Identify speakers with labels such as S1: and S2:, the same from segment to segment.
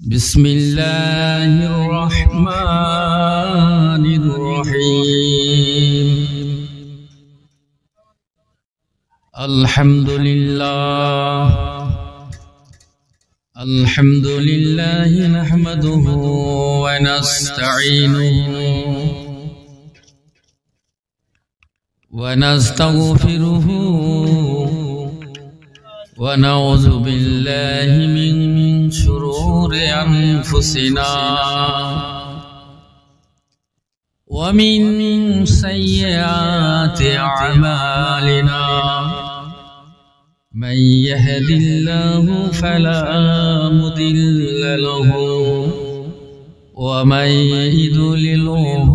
S1: بسم الله الرحمن الرحيم. الحمد لله نحمده ونستعينه ونستغفره ونعوذ بالله من شرور أنفسنا ومن سيئات أعمالنا. من يهد الله فلا مضل له ومن يضلله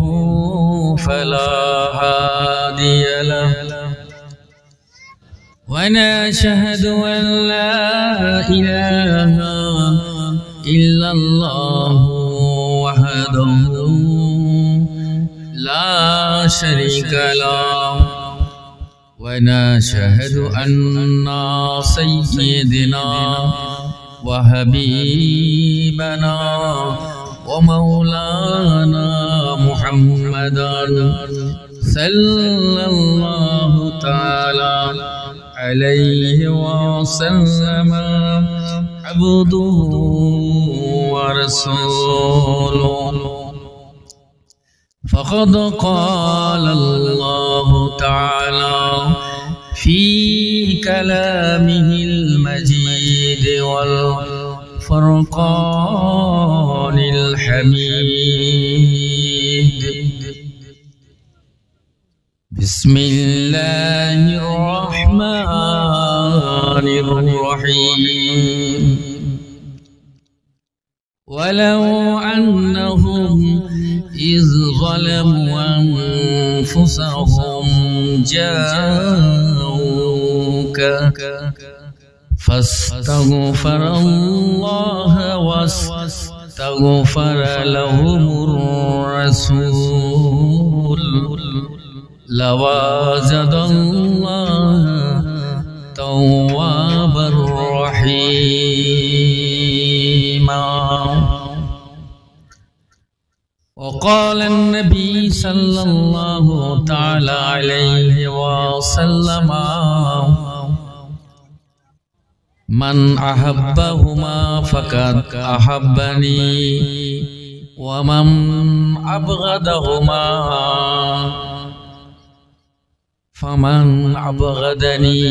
S1: فلا هادي له. ونشهد أن لا إله إلا الله وحده لا شريك له. ونشهد أن سيدنا وحبيبنا ومولانا محمدا صلى الله تعالى عليه وسلم عبده ورسوله. فقد قال الله تعالى في كلامه المجيد والفرقان الحميد. بسم الله الرحمن الرحيم. ولو أنهم إذ ظلموا أنفسهم جاءوك فاستغفر الله واستغفر لهم الرسول لوجد الله توابا رحيما. وقال النبي صلى الله تعالى عليه وسلم من أحبهما فقد أحبني ومن أبغضهما فمن أبغضني.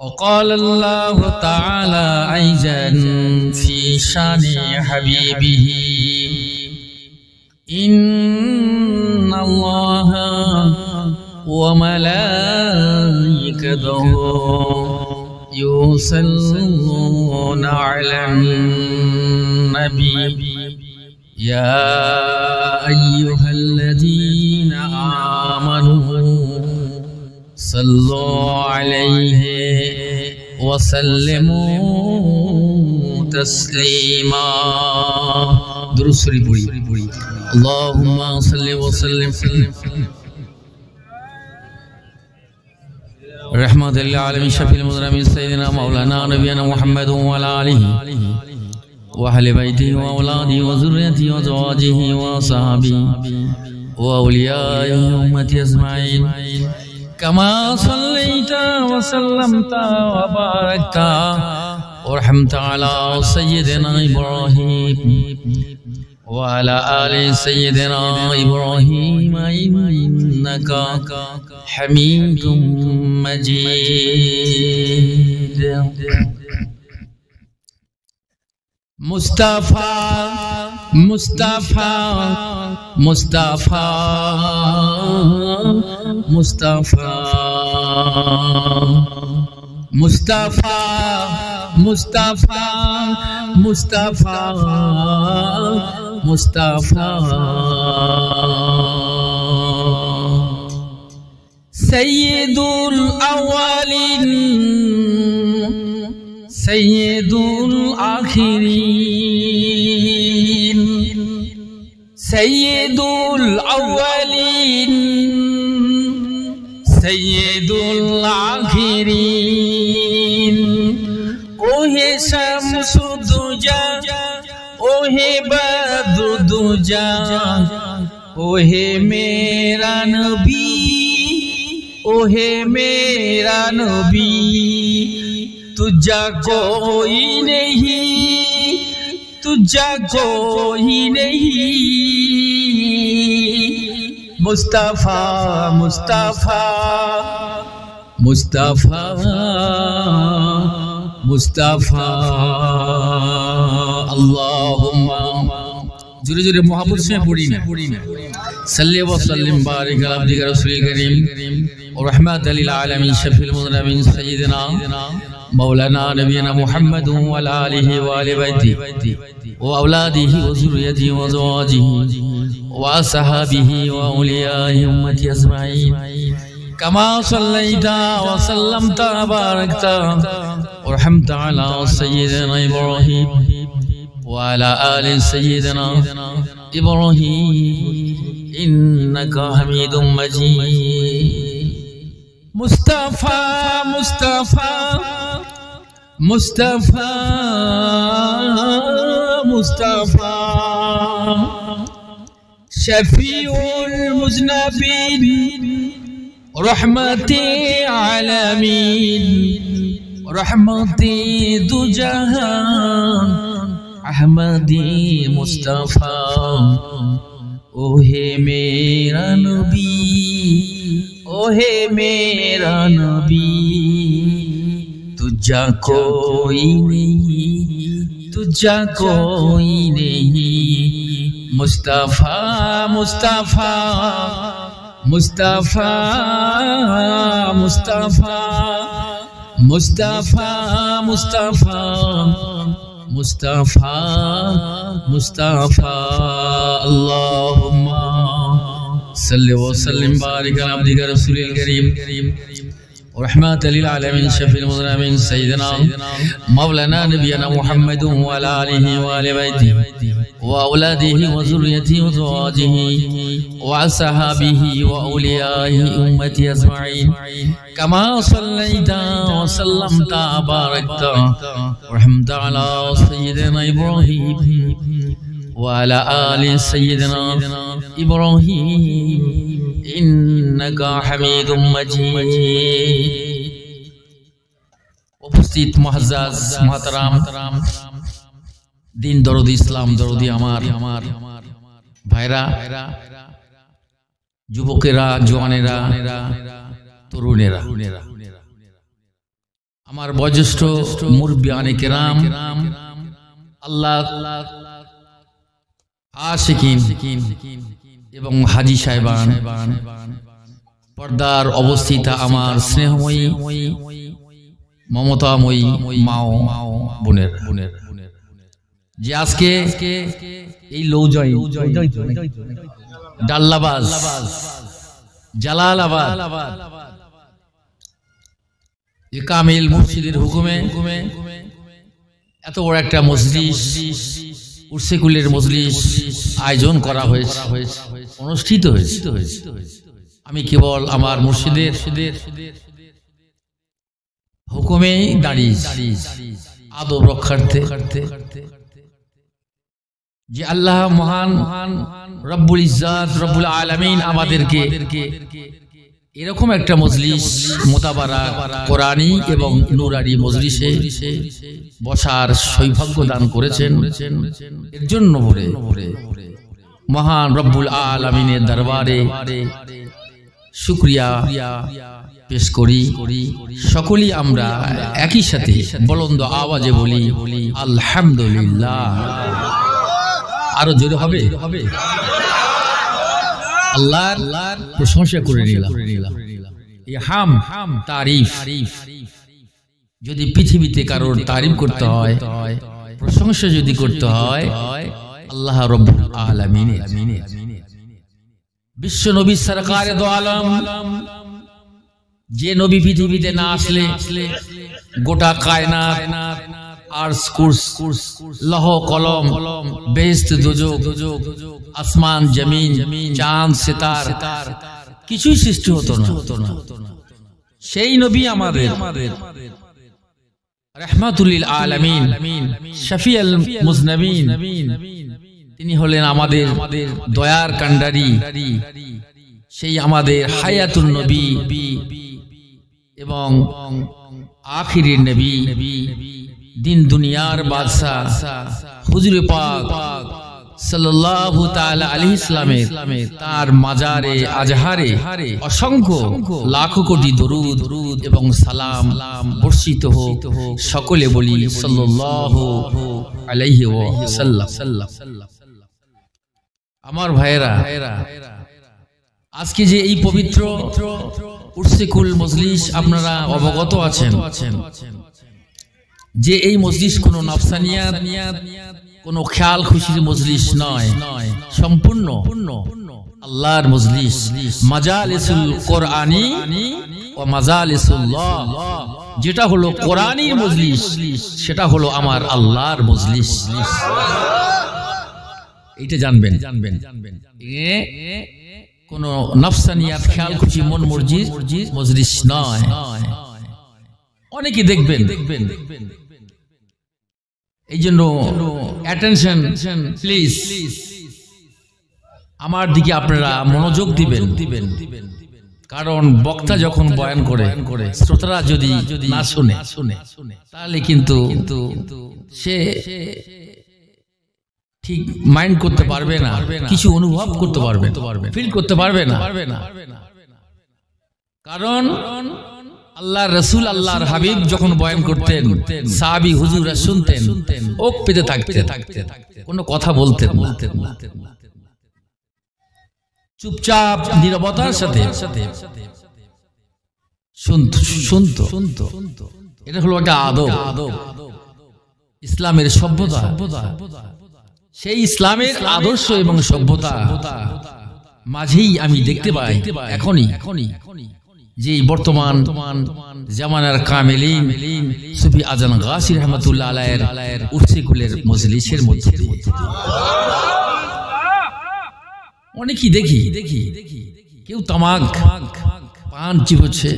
S1: وقال الله تعالى أيضا في شان حبيبه إن الله وملائكته يصلون على النبي يا أيها الذين آمنوا صلوا عليه وسلموا تسليما. درود شریف پڑھی. اللهم صل وسلم رحمت للعالمین شفیع المذنبین سیدنا مولانا نبینا محمد وعلى آله وأهل بيته وأولاده وذريته وأزواجه وصحبه وأولياء أمته أجمعين. كما صليت وسلمت وباركت ورحمت على سيدنا إبراهيم وعلى آل سيدنا إبراهيم إنك حميد مجيد. مصطفى مصطفى مصطفى مصطفى مصطفى مصطفى مصطفى مصطفى سيد الأولين سيد الآخرين سيد الأولين سيد الآخرين. ओहे शम्सुद्दुजा ओहे बद्रुद्दुजा ओहे मेरा नबी ओहे मेरा नबी तुझा कोई नहीं तुझा कोई नहीं मुस्तफा मुस्तफा मुस्तफा मुस्तफा अल्लाहुम्मा जुरे जुरे मोहब्बत से पढ़ी ना सल्ले व सल्लिम बारिक अला अब्दिका रसूलिल करीम और रहमत लिल आलमीन शफील मुज़नबिन सय्यिदना मौलाना नबीना मुहम्मद व अला आलिहि व आलि बैति व औलादिहि व ज़ुर्रियतिहि व ज़वाजिहि व असहाबिहि व औलियाहि उम्मति अजमाइन कमा सल्लैता व सल्लमता बारकता व रहमता अला सय्यिदिना इब्राहीम व अला आलि सय्यिदिना इब्राहीम इन्नका हमीदुम मजीद मुस्तफा मुस्तफा मुस्तफा मुस्तफा शफीउल मुज़नबीन रहमते आलमीन रहमते दो जहान अहमदी मुस्तफा ओहे मेरा नबी ओहे मेरा नबी तुझा कोई नहीं तुझा कोई नहीं मुस्तफा मुस्तफा मुस्तफा मुस्तफा मुस्तफा मुस्तफा मुस्तफा मुस्तफा अल्लाहुम्मा सल्लि व सल्लिम बारिक अला अब्दिका रसूलिल करीम और रहमत लिल आलमीन शफील मुज़नबिन सय्यिदना मौलाना नबीना मुहम्मद व अला आलिहि व आलि बैति व औलादिहि व ज़ुर्रियतिहि व ज़वाजिहि व असहाबिहि व औलियाहि उम्मति अजमाइन कमा सल्लैता व सल्लमता बारकता व रहमता अला सय्यिदिना इब्राहीम व अला आलि सय्यिदिना इब्राहीम इन्नका हमीदुम मजीद उपस्थित मुअज़्ज़ज़ मोहतरम दिन दरदी इस्लाम दरदी আমার ভাইরা যুবকেরা জওয়ানেরা তরুণেরা আমার বয়োজ্যেষ্ঠ মুরব্বিয়ানে কেরাম আল্লাহ আশিকিন এবং হাজী সাহেবান পর্দার অবস্থিত আমার স্নেহময়ী মমতাময়ী মাও বোনের যে আজকে এই লৌজয় ডাল্লাবাজ জালালাবাদ কামিল মুর্শিদের হুকুমে এত বড় একটা মজলিস উর্সেকুলের মজলিস আয়োজন করা হয়েছে অনুষ্ঠিত হয়েছে আমি কেবল আমার মুর্শিদের হুকুমে দাঁড়িয়ে আদব রক্ষার্থে যে আল্লাহ মহান রব্বুল ইজ্জাত রব্বুল আলামিন আমাদেরকে এরকম একটা মজলিস মোতাবারাক কোরআনী এবং নূরানী মজলিসে বসার সৌভাগ্য দান করেছেন এর জন্য মহান রব্বুল আলামিনের দরবারে শুকরিয়া পেশ করি সকলেই আমরা একই সাথে বুলন্দ আওয়াজে বলি আলহামদুলিল্লাহ আরো জোরে হবে আল্লাহর প্রশংসা করে নিলাম এই হাম তারিফ যদি পৃথিবীতে কারোর তারিফ করতে হয় প্রশংসা যদি করতে হয় আল্লাহ রাব্বুল আলামিনের বিশ্ব নবী সরকারে দো আলম যে নবী পৃথিবীতে না আসলে গোটা কায়নাত আরশ কুরস লৌহ কলম বেহেশত দোজখ আসমান জমিন চাঁদ সিতার কিছুই সৃষ্টি হতো না সেই নবী আমাদের রাহমাতুল লিল আলামিন, শাফিউল মুজনাবিন, তিনি হলেন আমাদের দয়ার কান্ডারি, সেই আমাদের হায়াতুন নবী এবং আখিরের নবী, দিন দুনিয়ার বাদশা হুজুর পাক সাল্লাল্লাহু তাআলা আলাইহি ইসলামের তার মাজারে আজহারে অসংখ্য লাখ কোটি দরুদ এবং সালাম বর্ষিত হোক। সকলে বলি সাল্লাল্লাহু আলাইহি ওয়াসাল্লাম। আমার ভাইয়েরা, আজকে যে এই পবিত্র উরসিকুল মজলিস আপনারা অবগত আছেন যে এই মজলিস কোনো নফসানিয়াত, কোনো খেয়াল খুশির মজলিস নয়, সম্পূর্ণ আল্লাহর মজলিস, মাজালিসুল কোরআনী ও মাজালিসুল্লাহ। যেটা হলো কোরআনীর মজলিস, সেটা হলো আমার আল্লাহর মজলিস। এটা জানবেন, কোন নফসানিয়াত খেয়াল খুশি মন মর্জির মজলিস নয়। অনেকে দেখবেন, এই জন্য অ্যাটেনশন প্লিজ, আমার দিকে আপনারা মনোযোগ দিবেন, কারণ বক্তা যখন বয়ান করে শ্রোতারা যদি না শুনে তাহলে কিন্তু সে ঠিক মাইন্ড করতে পারবে না, কিছু অনুভব করতে পারবে, ফিল করতে পারবে না। কারণ আল্লাহর রাসূল, আল্লাহর হাবিব যখন বয়ান করতেন, সাহাবী হুজুররা শুনতেন, ওক পেতে থাকতেন, কোনো কথা বলতেন না, চুপচাপ নীরবতার সাথে শুনতো। এটা হলো একটা আদব, ইসলামের সভ্যতা। সেই ইসলামের আদর্শ এবং সভ্যতা মাঝেই আমি দেখতে পাই এখনই যে বর্তমান জামানার কামেলিন সুফি আজান গাসি রহমাতুল্লাহ আলাইহির উরসিকুলের মজলিসের মধ্যে অনেকেই দেখি কেউ তামাক পান চিবোচ্ছে,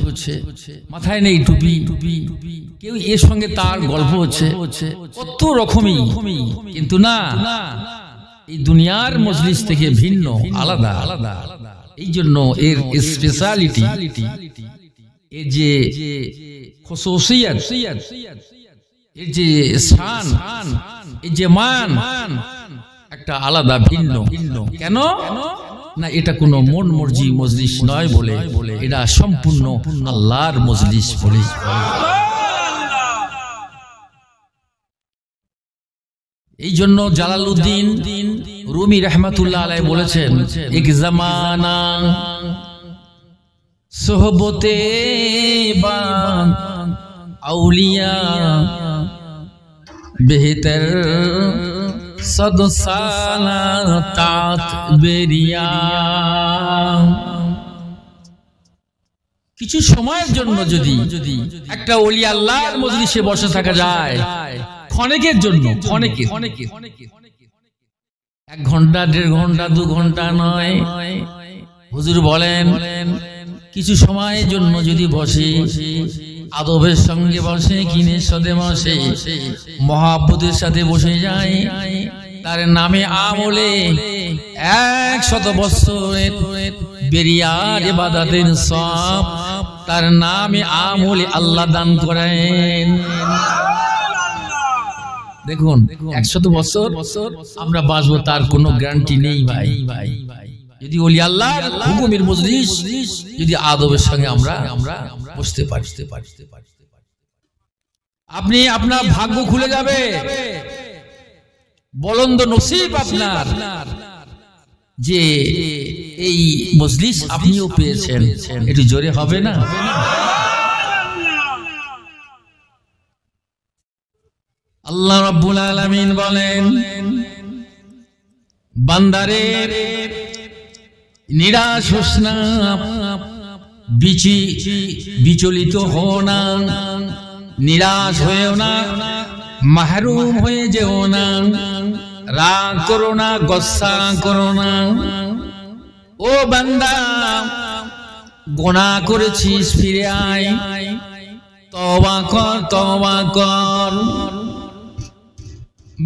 S1: মাথায় নেই টুপি, কেউ এর সঙ্গে তার গল্প হচ্ছে, কত রকমই। কিন্তু না, এই দুনিয়ার মজলিস থেকে ভিন্ন, আলাদা। এই জন্য এর স্পেশালিটি, এর যে খুসুসিয়ত, এর যে শান, এর যে মান একটা আলাদা, ভিন্ন। কেন না? এটা কোনো মন মর্জি মজলিস নয় বলে, এটা সম্পূর্ণ আল্লাহর মজলিস বলে। এই জন্য জালালউদ্দিন রুমি রহমাতুল্লাহ আলাইহি বলেছেন, এক জামানা সোহবতে বা আউলিয়া বেহতর সদ সালা তাত বেরিয়া। কিছু সময়ের জন্য যদি একটা ওলি আল্লাহর মজলিসে বসে থাকা যায়, ক্ষণিকের জন্য, এক ঘন্টা, 1.5 ঘন্টা, 2 ঘন্টা নয়, হুজুর বলেন কিছু সময়ের জন্য যদি বসে, আদবের সঙ্গে বসে, কিনের সাথে বসে, মহাব্বতের সাথে বসে যায়, তার নামে আমলে 100 বছরের বেরিয়ার ইবাদতের সওয়াব তার নামে আমলে আল্লাহ দান করেন। দেখুন, 100 বছর আমরা বাঁচবো তার কোনো গ্যারান্টি নেই ভাই। যদি ওলি আল্লাহর হুকুমের মজলিস, যদি আদবের সঙ্গে আমরা বসতে পারি, আপনি আপনার ভাগ্য খুলে যাবে, বলন্দ নসিব আপনার যে এই মজলিস আপনিও পেয়েছেন। একটু জোরে হবে না? আল্লাহ রাব্বুল আলামিন বলেন, বান্দারে নিরাশ হোস না, বিচলিত হো না, নিরাশ হয়েও না, মাহরুম হয়ে যেও না, রাগ করো না, গুসা করো না। ও বান্দা, গুনাহ করেছিস, ফিরে আয়, তওবা কর, তওবা কর।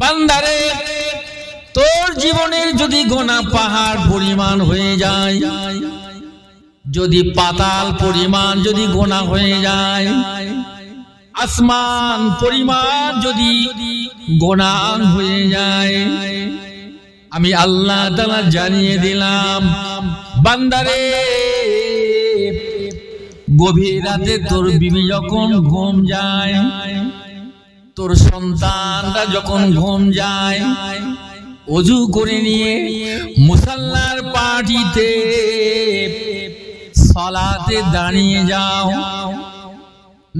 S1: বান্দারে, তোর জীবনের যদি গুনাহ পাহাড় পরিমাণ হয়ে যায়, যদি পাতাল পরিমাণ যদি গুনাহ হয়ে যায়, আসমান পরিমাণ যদি গুনাহ হয়ে যায়, আমি আল্লাহ তাআলা জানিয়ে দিলাম, বান্দারে গভীর রাতে তোর বিবি যখন ঘুম যায়, তোর সন্তানরা যখন ঘুম যায়, ওযু করে নিয়ে মুসাল্লার পাটিতে সালাতে দাঁড়িয়ে যাও,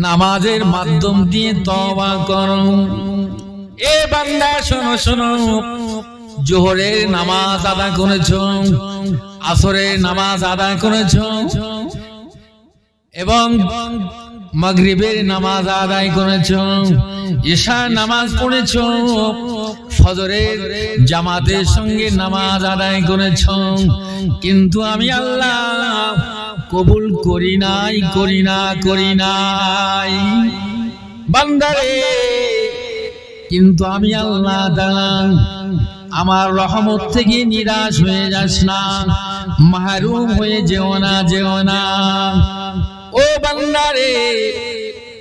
S1: নামাজের মাধ্যম দিয়ে তওবা করো। এ বান্দা শোনো শোনো, জোহরের নামাজ আদায় করেছো, আসরের নামাজ আদায় করেছো এবং মাগরিবের নামাজ আদায় করেছো, ইশার নামাজ পড়েছো, ফজরের জামাতের সঙ্গে নামাজ আদায় করেছো, কিন্তু আমি আল্লাহ কবুল করি নাই, করি নাই বান্দারে। কিন্তু আমি আল্লাহ তাআলা আমার রহমত থেকে নিরাশ হয়ে যাস না, মাহরুম হয়ে যেও না, যেও না। ও বান্দারে,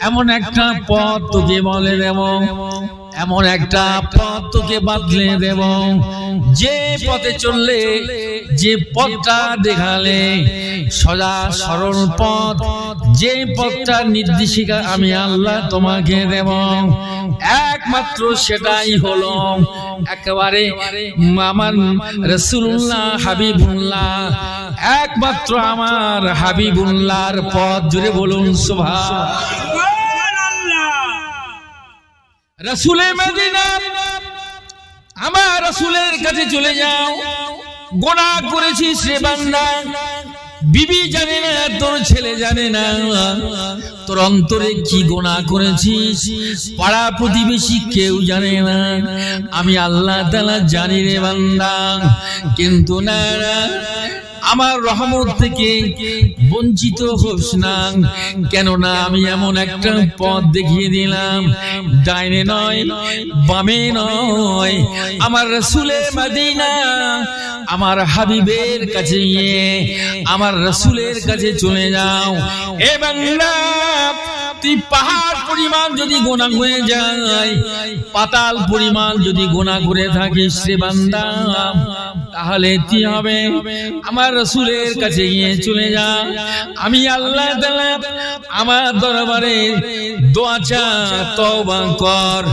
S1: এমন একটা পথ তোকে বলে দেব, এমন একটা পথ তোকে বাতলে দেব, যে পথে চললে, যে পথটা দেখালে সোজা সরল পথ, যে পথটা নির্দেশিকা আমি আল্লাহ তোমাকে দেব, একমাত্র সেটাই হলো একেবারে আমার রাসূলুল্লাহ হাবিবুল্লাহ, একমাত্র আমার হাবিবুল্লাহর পথ। জুড়ে বলুন সুবহানাল্লাহ। রাসূলে মদিনা, আমার রাসূলের কাছে চলে যাও। গুনাহ করেছিস রে বান্দা, বিবি জানে না, তোর ছেলে জানে না, তোর অন্তরে কি গুনাহ করেছিস পাড়া প্রতিবেশী কেউ জানে না, আমি আল্লাহ তাআলা জানি রে বান্দা। কিন্তু না, আমার রহমত থেকে বঞ্চিত হোস না, কেননা আমি এমন একটা পথ দেখিয়ে দিলাম, ডাইনে নয়, বামে নয়, আমার রাসূলে মদিনা, আমার হাবিবের কাছে গিয়ে আমার রাসূলের কাছে চলে যাও। এ বান্দা, তুই পাহাড় পরিমাণ যদি গুনাহ হয়ে যায়, পাতাল পরিমাণ যদি গুনাহ করে থাকিস রে বান্দা, তাহলে কি হবে? আমার রাসূলের কাছে গিয়ে চলে যা, আমি আল্লাহ তাআলা আমার দরবারে দোয়া চা, তওবা কর।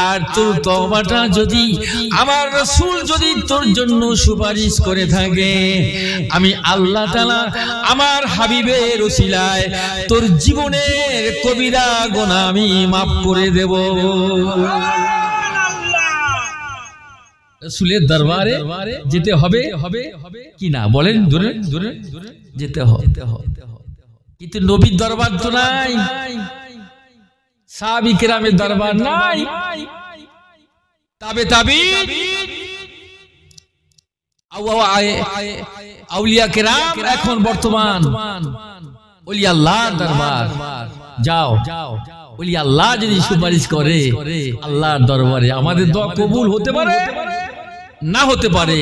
S1: আর তোর তওবাটা যদি আমার রাসূল যদি তোর জন্য সুপারিশ করে থাকে, আমি আল্লাহ তাআলা আমার হাবিবের ওসিলায় তোর জীবনের কবিরা গুনাহ আমি মাফ করে দেব। রাসূলের দরবারে যেতে হবে কি না বলেন? দূরে দূরে যেতে হবে, কিন্তু নবীর দরবার তো নাই, সাহাবী কেরামের দরবার নাই, আউলিয়া কেরাম এখন বর্তমান ওলি আল্লাহ দরবার। যাও, ওলি আল্লাহ যদি সুপারিশ করে আল্লাহর দরবারে, আমাদের দোয়া কবুল হতে পারে, না হতে পারে।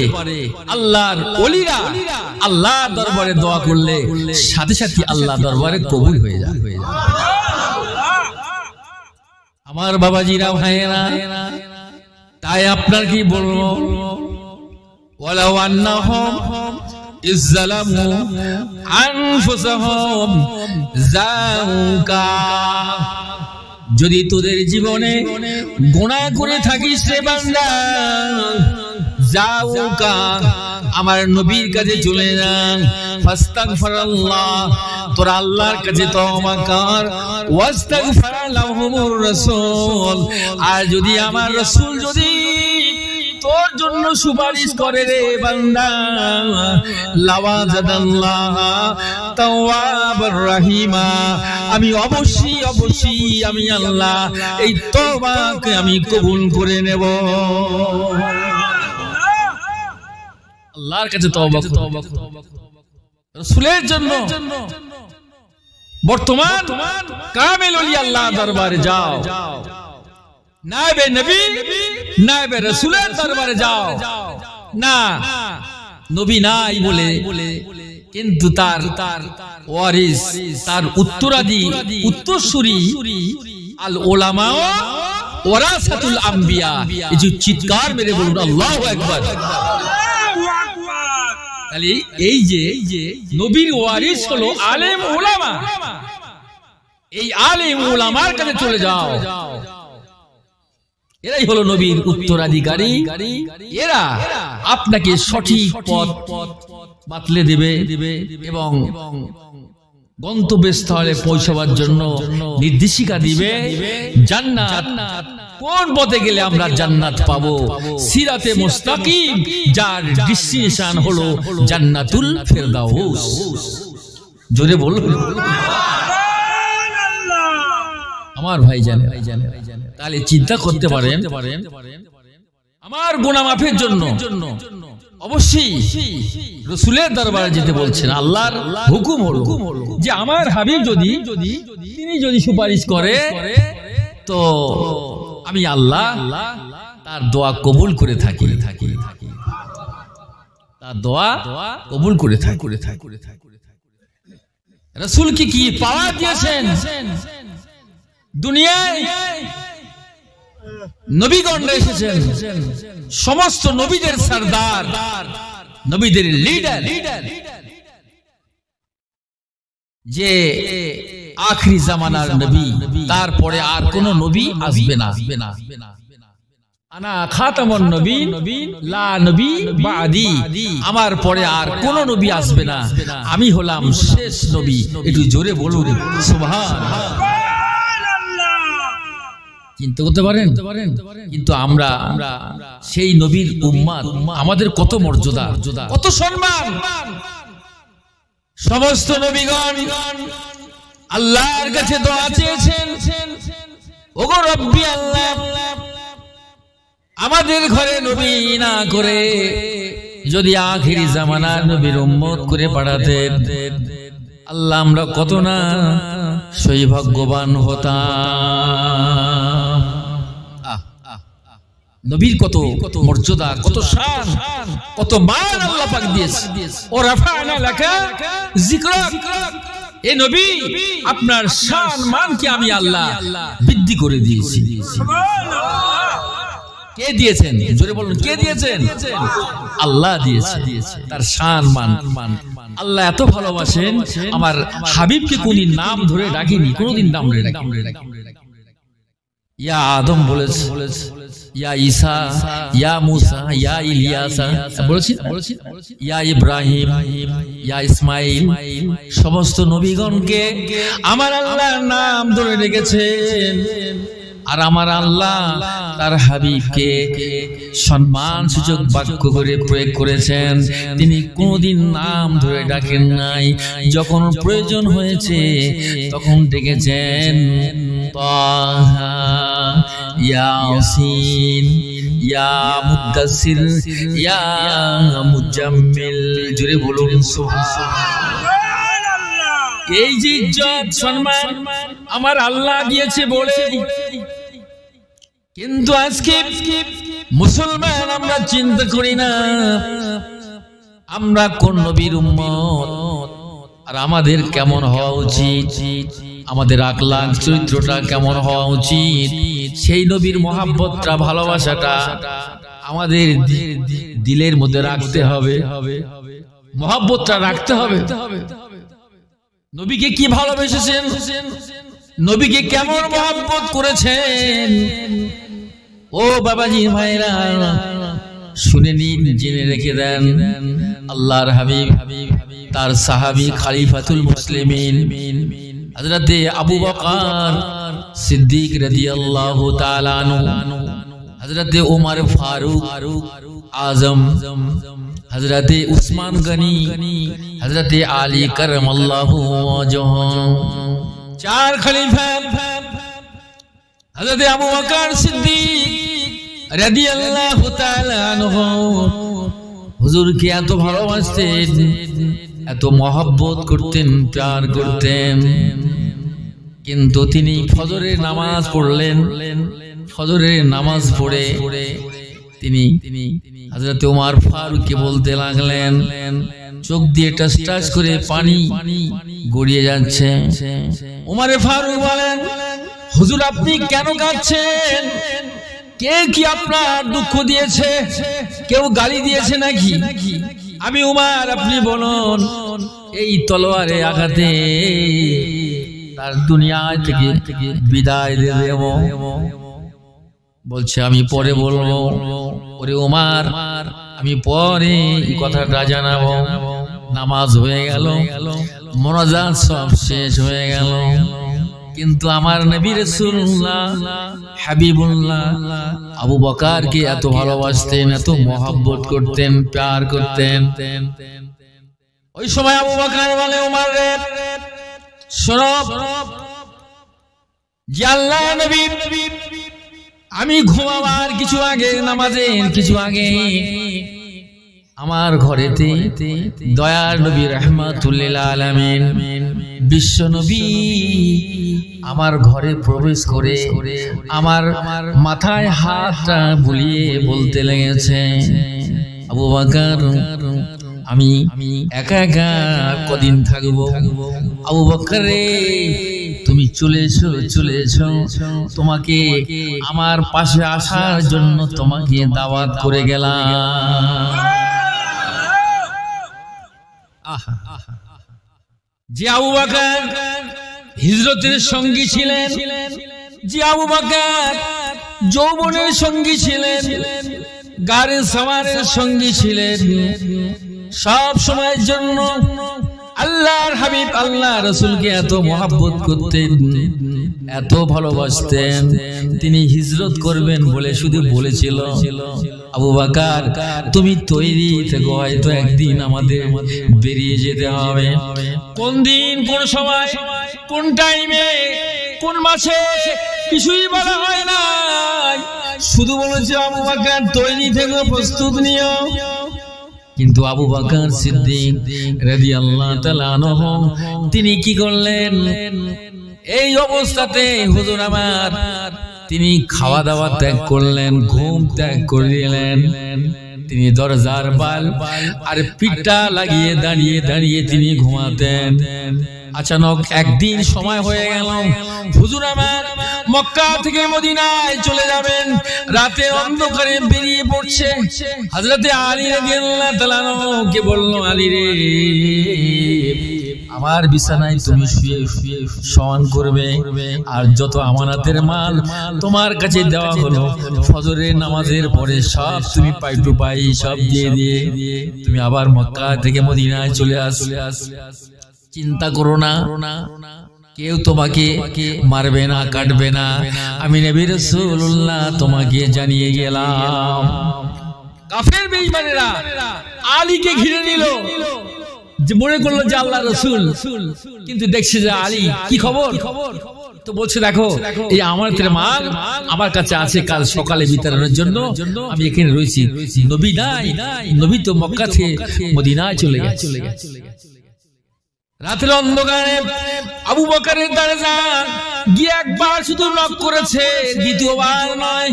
S1: আল্লাহর ওলিরা আল্লাহর দরবারে দোয়া করলে সাথে সাথে আল্লাহর দরবারে কবুল হয়ে যায়। আমার বাবাজিরা, ভাইয়েরা, তাই আপনার কি বলবো, ওয়ালাউ আন্নাহুম ইজ্জালামু আনফুসাহুম যাউকা, যদি তোদের জীবনে গুনাহ করে থাকিস রে বান্দা, যাউকা, আমার নবীর কাছে চলে যা, ফাস্তাগফিরুল্লাহ, তোর আল্লাহর কাছে তওবা কর, ওয়াস্তাগফির লাহুমুর রাসূল, আর যদি আমার রাসূল যদি তোর জন্য সুপারিশ করে রে বান্দা, লাওয়াজাদাল্লাহ তাওয়াবুর রহিমা, আমি অবশ্যই অবশ্যই আমি আল্লাহ এই তওবাকে আমি কবুল করে নেব। আল্লাহর কাছে তওবা রাসূলের জন্য বর্তমান কামেল ওলি আল্লাহ দরবারে যাও, নায়েবে নবী নায়েবে রাসূলের দরবারে যাও না, নবী নাই বলে কিন্তু তার ওয়ারিস, তার উত্তরাদি উত্তরসূরি আল উলামা ওয়ারাসাতুল আম্বিয়া। এই যে চিৎকার মেরে বলুন আল্লাহু আকবার। তাহলে এই যে নবীর ওয়ারিস হলো আলেম উলামা, এই আলেম উলামার কাছে চলে যাও, এরাই হলো নবীর উত্তরাধিকারী। এরা আপনাকে সঠিক পথ বাতলে দেবে এবং গন্তব্যস্থলে পৌঁছাবার জন্য নির্দেশিকা দিবে। জান্নাত কোন পথে গেলে আমরা জান্নাত পাবো, সিরাতে মুস্তাকিম, যার ডেস্টিনেশন হলো জান্নাতুল ফেরদাউস। জোরে বলুন আমার ভাই জানে। তাহলে চিন্তা করতে পারেন, আমার গুনাহ মাফের জন্য অবশ্যই রাসূলের দরবারে যেতে বলছেন। আল্লাহর হুকুম হলো যে আমার হাবিব তিনি যদি সুপারিশ করে তো আমি আল্লাহ তার দোয়া কবুল করে থাকি, তার দোয়া কবুল করে থাকি। রাসূলকে কি পাওয়ার দিয়েছেন দুনিয়ায়? নবীগণ এসেছেন, সমস্ত নবীদের সরদার, নবীদের লিডার, যে আখরি জামানার নবী, তারপরে আর কোন নবী আসবে না। আনা খাতামুন নবীন লা নবী বাদি, আমার পরে আর কোন নবী আসবে না, আমি হলাম শেষ নবী। একটু জোরে বলুন সুবহানাল্লাহ। চিন্তা করতে পারেন? কিন্তু আমরা সেই নবীর উম্মাত, আমাদের কত মর্যাদা, কত সম্মান। সমস্ত নবীগণ আল্লাহর কাছে দোয়া চেয়েছেন, ওগো রব্বি আল্লাহ, আমাদের ঘরে নবী না করে যদি আখিরি জামানার নবীর উম্মত করে পাঠাতেন, আল্লাহ আমরা কত না সৌভাগ্যবান হতাম। নবীর কত মর্যাদা, কত শান, কত মান আল্লাহ পাক দিয়েছে। ও রাফা'না লাকা যিকরাক, এ নবী আপনার শান মানকে আমি আল্লাহ বৃদ্ধি করে দিয়েছি। কে দিয়েছেন? জোরে বলুন, কে দিয়েছেন? আল্লাহ দিয়েছে তার শান মান। আল্লাহ এত ভালোবাসেন, আমার হাবিবকে কোনদিন নাম ধরে ডাকেনি, কোনদিন নাম ধরে ডাকেনি। ইয়া আদম বলেছে, ইয়া ঈসা, ইয়া মুসা, ইয়া ইলিয়াসা বলেছি, ইয়া ইব্রাহিম, ইয়া ইসমাইল, সমস্ত নবীগণকে আমার আল্লাহ নাম ধরে রেখেছেন। আর আমার আল্লাহ তার হাবিবকে সম্মান সূচক বাক্য করে প্রয়োগ করেছেন। তিনি কোনদিন নাম ধরে ডাকেন নাই, যখন প্রয়োজন হয়েছে তখন ডেকেছেন তাহা, ইয়াসিন, ইয়া মুদ্দাসসির, ইয়া মুজাম্মিল। জোরে বলুন সুবহানাল্লাহ। এই যে ইজ্জত সম্মান আমার আল্লাহ দিয়েছে বলে, কিন্তু আজকে মুসলমান আমরা চিন্তা করি না আমরা কোন নবীর উম্মত, আর আমাদের কেমন হওয়া উচিত, আমাদের আখলাক চরিত্রটা কেমন হওয়া উচিত। সেই নবীর মহাব্বতটা, ভালোবাসাটা আমাদের দিলের মধ্যে রাখতে হবে, মহাব্বতটা রাখতে হবে। নবীকে কি ভালোবেসেছেন, নবীকে কেমন মহাব্বত করেছেন, ও বাবাজি ভাইরা শুনে নিন, জেনে রেখে দেন। আল্লাহর হাবিব তার সাহাবী খলিফাতুল মুসলিমিন হযরতে আবু বকর সিদ্দিক রাদিয়াল্লাহু তাআলা আনহু, হযরতে ওমর ফারুক আজম, হযরতে উসমান গনি, হযরতে আলী কররামাল্লাহু ওয়াজহু, চার খলিফা। হযরতে আবু বকর সিদ্দিক রাদিয়াল্লাহু তাআলা আনহু হুজুরকে এত ভালোবাসতেন, এত মহব্বত করতেন, প্যার করতেন। কিন্তু তিনি ফজরের নামাজ পড়লেন। ফজরের নামাজ পড়ে তিনি হযরত ওমর ফারুককে বলতে লাগলেন, চোখ দিয়ে টাস টাস করে পানি গড়িয়ে যাচ্ছে। ওমর ফারুক বলেন, হুজুর আপনি কেন কাঁদছেন? কে কি আপনার দুঃখ দিয়েছে? কেউ গালি দিয়েছে নাকি? আমি উমর, আপনি বলুন, এই তলোয়ারে আঘাতে তার দুনিয়া থেকে বিদায় দিয়ে দেব। বলছে আমি পরে বলবো। ওরে উমর, আমি পরে এই কথাটা জানাবো। নামাজ হয়ে গেল, মোনাজাত সব শেষ হয়ে গেল, কিন্তু আমার নবী রাসূলুল্লাহ হাবিবুল্লাহ আবু বকরকে এত ভালোবাসতেন, এত মহব্বত করতেন, প্যার করতেন। ওই সময় আবু বকর বলে, ওমর রে শোনো, যে আল্লাহর নবী আমি ঘুমাবার কিছু আগে, নামাজের কিছু আগে আমার ঘরেতে দয়ার নবী রাহমাতুল লিল আলামিন বিশ্ব নবী আমার ঘরে প্রবেশ করে আমার মাথায় হাতটা বুলিয়ে বলতে লেগেছে, আবু বকর আমি একা একা কদিন থাকবো? আবু বকর রে তুমি চলে এসো, তোমাকে আমার পাশে আসার জন্য তোমাকে দাওয়াত করে গেলাম। যে আবু বকর হিজরতের সঙ্গী ছিলেন, যে আবু বকর যৌবনের সঙ্গী ছিলেন, গাড়ি সাওয়ারের সঙ্গী ছিলেন, সব সময়ের জন্য আল্লাহর হাবিব আল্লাহ রাসূলকে এত মহব্বত করতেন, এত ভালোবাসতেন, তিনি হিজরত করবেন বলে শুধু বলেছিল, আবু বকর তুমি তৈরি থেকো, হয়তো একদিন আমাদের বেরিয়ে যেতে হবে। কোন দিন, কোন সময়, কোন টাইমে, কোন মাসে কিছুই বলা হয় না, শুধু বলেছে আবু বকর তৈরি থেকো, প্রস্তুত নিও। কিন্তু আবু বকর সিদ্দিক রাদিয়াল্লাহু তাআলা আনহু তিনি কি করলেন? এই অবস্থাতে হুজুর আমার তিনি খাওয়া দাওয়া ত্যাগ করলেন, ঘুম ত্যাগ করে দিলেন। তিনি দরজার বাল আর পিঠটা লাগিয়ে দাঁড়িয়ে দাঁড়িয়ে তিনি ঘুমাতেন। अचानक एक दिन समय हो गেল হুজুর আমার মক্কা থেকে মদিনায় চলে যাবেন রাতের অন্ধকারে বেরিয়ে পড়ছে হযরতে আলী রাদিয়াল্লাহু তাআলা কে বলল আলী রে আমার বিছানায় তুমি শুয়ে শুয়ে শয়ন করবে আর যত আমানতের মাল তোমার কাছে দেওয়া হলো ফজরের নামাজের পরে সব তুমি পাই টু পাই সব দিয়ে দিয়ে তুমি আবার মক্কা থেকে মদিনায় চলে আসো চিন্তা করো না কেউ তোমাকে মারবে না কাটবে না আমি নবী রাসূলুল্লাহ তোমাকে জানিয়ে গেলাম কাফের বেঈমানেরা আলীকে ঘিরে নিল যে মনে করলো যে আল্লাহর রাসূল কিন্তু দেখছে যে আলী কি খবর তো বলছে দেখো এই আমানতের মাল আমার কাছে আছে কাল সকালে বিতরণের জন্য আমি এখানে রয়েছি নবী নাই নবী তো মক্কা থেকে মদিনায় চলে গেছে রাতের অন্ধকারে আবু বকরের দরজা গিয়ে একবার শুধু নক করেছে দ্বিতীয়বার নয়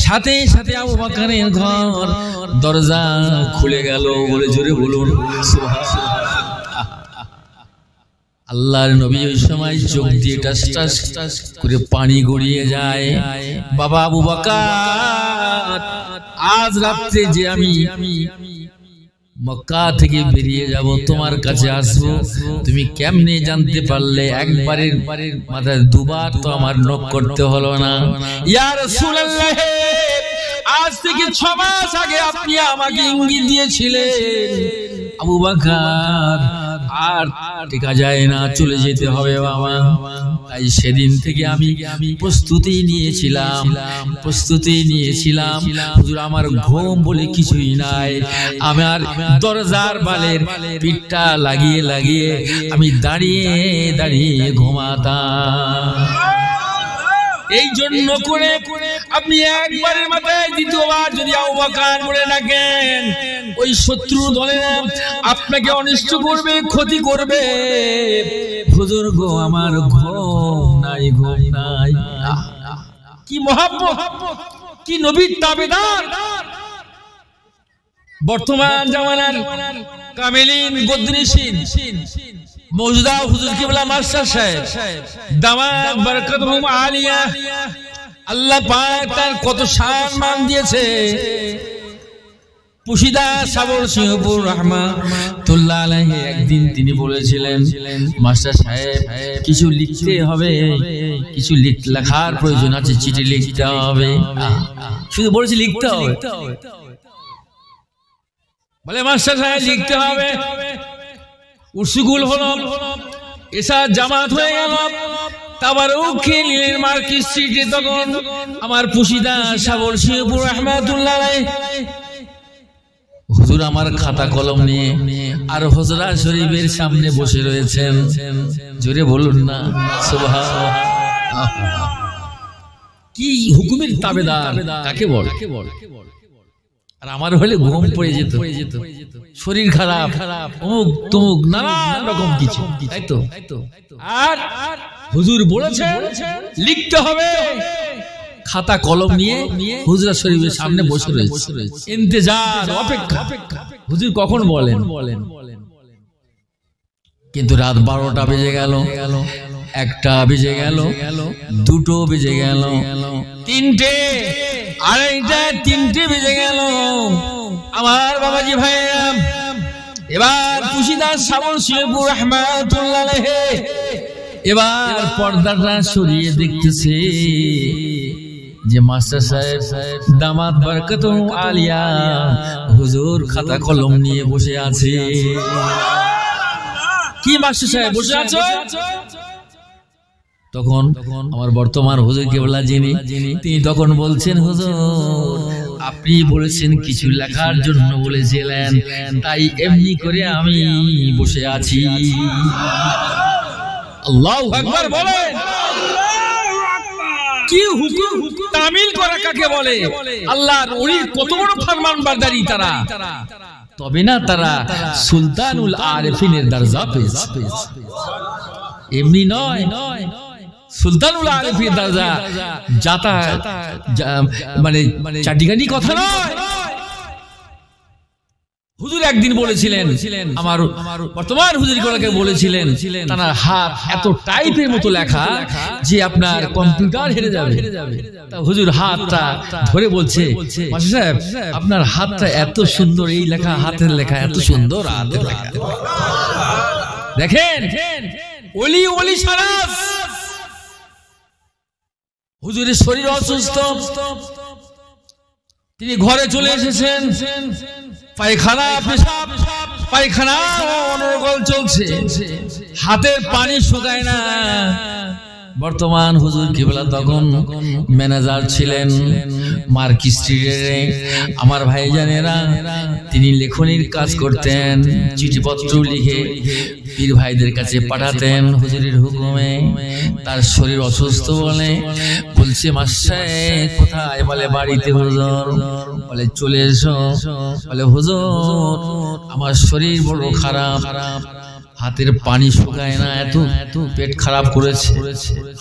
S1: সাথে সাথে আবু বকরের ঘর দরজা খুলে গেল বলে জোরে বলুন সুবহানাল্লাহ আল্লাহর নবী ওই সময় চোখ দিয়ে টাস টাস করে পানি গড়িয়ে যায় বাবা আবু বকর আজ রাতে যে আমি মক্কা থেকে বেরিয়ে যাব তোমার কাছে আসবো তুমি কেমনে জানতে পারলে একবারের মাথায় দুবার তো আমার নক করতে হলো না ইয়া রাসূলুল্লাহ আজ থেকে 6 মাস আগে আপনি আমাকে ইঙ্গিত দিয়েছিলেন আবু বকর আর টিকা যায় না চলে যেতে হবে বাবা তাই সেদিন থেকে আমি প্রস্তুতি নিয়েছিলাম হুজুর আমার ঘুম বলে কিছুই নাই আমার দরজার বালের পিঠটা লাগিয়ে লাগিয়ে আমি দাঁড়িয়ে দাঁড়িয়ে ঘুমাতাম এই জন্য করে আপনি একবারের মাথায় দ্বিতীয়বার যদি আবু বকর বলে ডাকেন ওই শত্রু দলেরা আপনাকে অনিষ্ট করবে ক্ষতি করবে হুজুর গো আমার ঘুম নাই, ঘুম নাই। কি মহব্বত, কি নবীর তাবেদার। বর্তমান জামানার কামেলিন গদ্রিসিন মওজুদা হুজুর কিবলা মাস্টার সাহেব দামাত বরকতুহুম আলিয়া, আল্লাহ পাক তার কত সম্মান দিয়েছে। পুশিদা সাবর সিংহপুর রহমাতুল্লাহ আলাইহি একদিন তিনি বলেছিলেন, মাস্টার সাহেব কিছু লিখতে হবে, কিছু লেখার প্রয়োজন আছে, চিঠি লিখতে হবে। শুধু বলেছি লিখতে হবে, বলে মাস্টার সাহেব লিখতে হবে। উসুগুল হলো, এসা জামাত হয়ে গেল। তাবারুকে নীলের মার্কেট স্ট্রিটে তখন আমার পুশিদা সাবর সিংহপুর রহমাতুল্লাহ আলাইহি হুজুর আমার খাতা কলম নিয়ে আর হুজরা শরীফের সামনে বসে রয়েছেন। জোরে বলুন না সুবহানাল্লাহ। কি হুকুমের তাবেদার কাকে বল। আর আমার হলে ঘুম পড়ে যেত, শরীর খারাপ, অমুক তমুক নানান রকম কিছু, তাই তো। আর হুজুর বলেছেন লিখতে হবে, খাতা কলম নিয়ে হুজরা শরীফের সামনে বসে রয়েছে, ইন্তজার, অপেক্ষা হুজুর কখন বলেন। কিন্তু রাত 12টা বেজে গেল, 1টা বেজে গেল, 2টো বেজে গেল, 3টে, 2:30, 3টে বেজে গেল। আমার বাবাজি ভাইরা এবার পুশিদা সাবর সিংহপুর রহমাতুল্লাহ আলাইহি এবার পর্দাটা সরিয়ে দেখতেছে যে মাস্টার সাহেব দামাত বরকতুহুম আলিয়া হুজুর খাতা কলম নিয়ে বসে আছে। কি মাস্টার সাহেব বসে আছো? তখন আমার বর্তমান হুজুর কেবলা যিনি, তিনি তখন বলছেন, হুজুর আপনি বলেছেন কিছু লেখার জন্য বলেছিলেন, তাই এমনি করে আমি বসে আছি। আল্লাহু আকবার বলেন। কি হুকুম তামিল করা কাকে বলে? আল্লাহর ওলির কত বড় ফরমানবরদারি তারা, তবে না তারা সুলতানুল আরিফিনের দরজা পেয়েছে। এমনি নয়, সুলতানুল আরিফির দরজা যাতা মানে চাটিগানি কথা নয়। হুজুর একদিন বলেছিলেন, আমার বর্তমান হুজুর গুলোকে বলেছিলেন, তার হাত এত টাইপের মতো লেখা যে আপনার কম্পিউটার হেরে যাবে। হুজুর হাতটা ধরে বলছে, মাস্টার সাহেব আপনার হাতটা এত সুন্দর, এই লেখা হাতের লেখা এত সুন্দর, হাতের লেখা দেখেন। ওলি ওলি সারাস। হুজুরের শরীর অসুস্থ, তিনি ঘরে চলে এসেছেন। পায়খানা পেশাব, পায়খানা অনর্গল চলছে, হাতের পানি শুকায় না। বর্তমান হুজুর কিবলা তখন ম্যানেজার ছিলেন মার্কেট স্ট্রিটে। আমার ভাইজানেরা তিনি লেখনির কাজ করতেন, চিঠিপত্র লিখে পীর ভাইদের কাছে পাঠাতেন হুজুরের হুকুমে। তার শরীর অসুস্থ বলে বলছে, মাস্টার কোথায়? বলে বাড়িতে। হুজুর বলে চলে এসো। বলে হুজুর আমার শরীর বড় খারাপ, হাতের পানি শুকায় না, এত পেট খারাপ করেছে,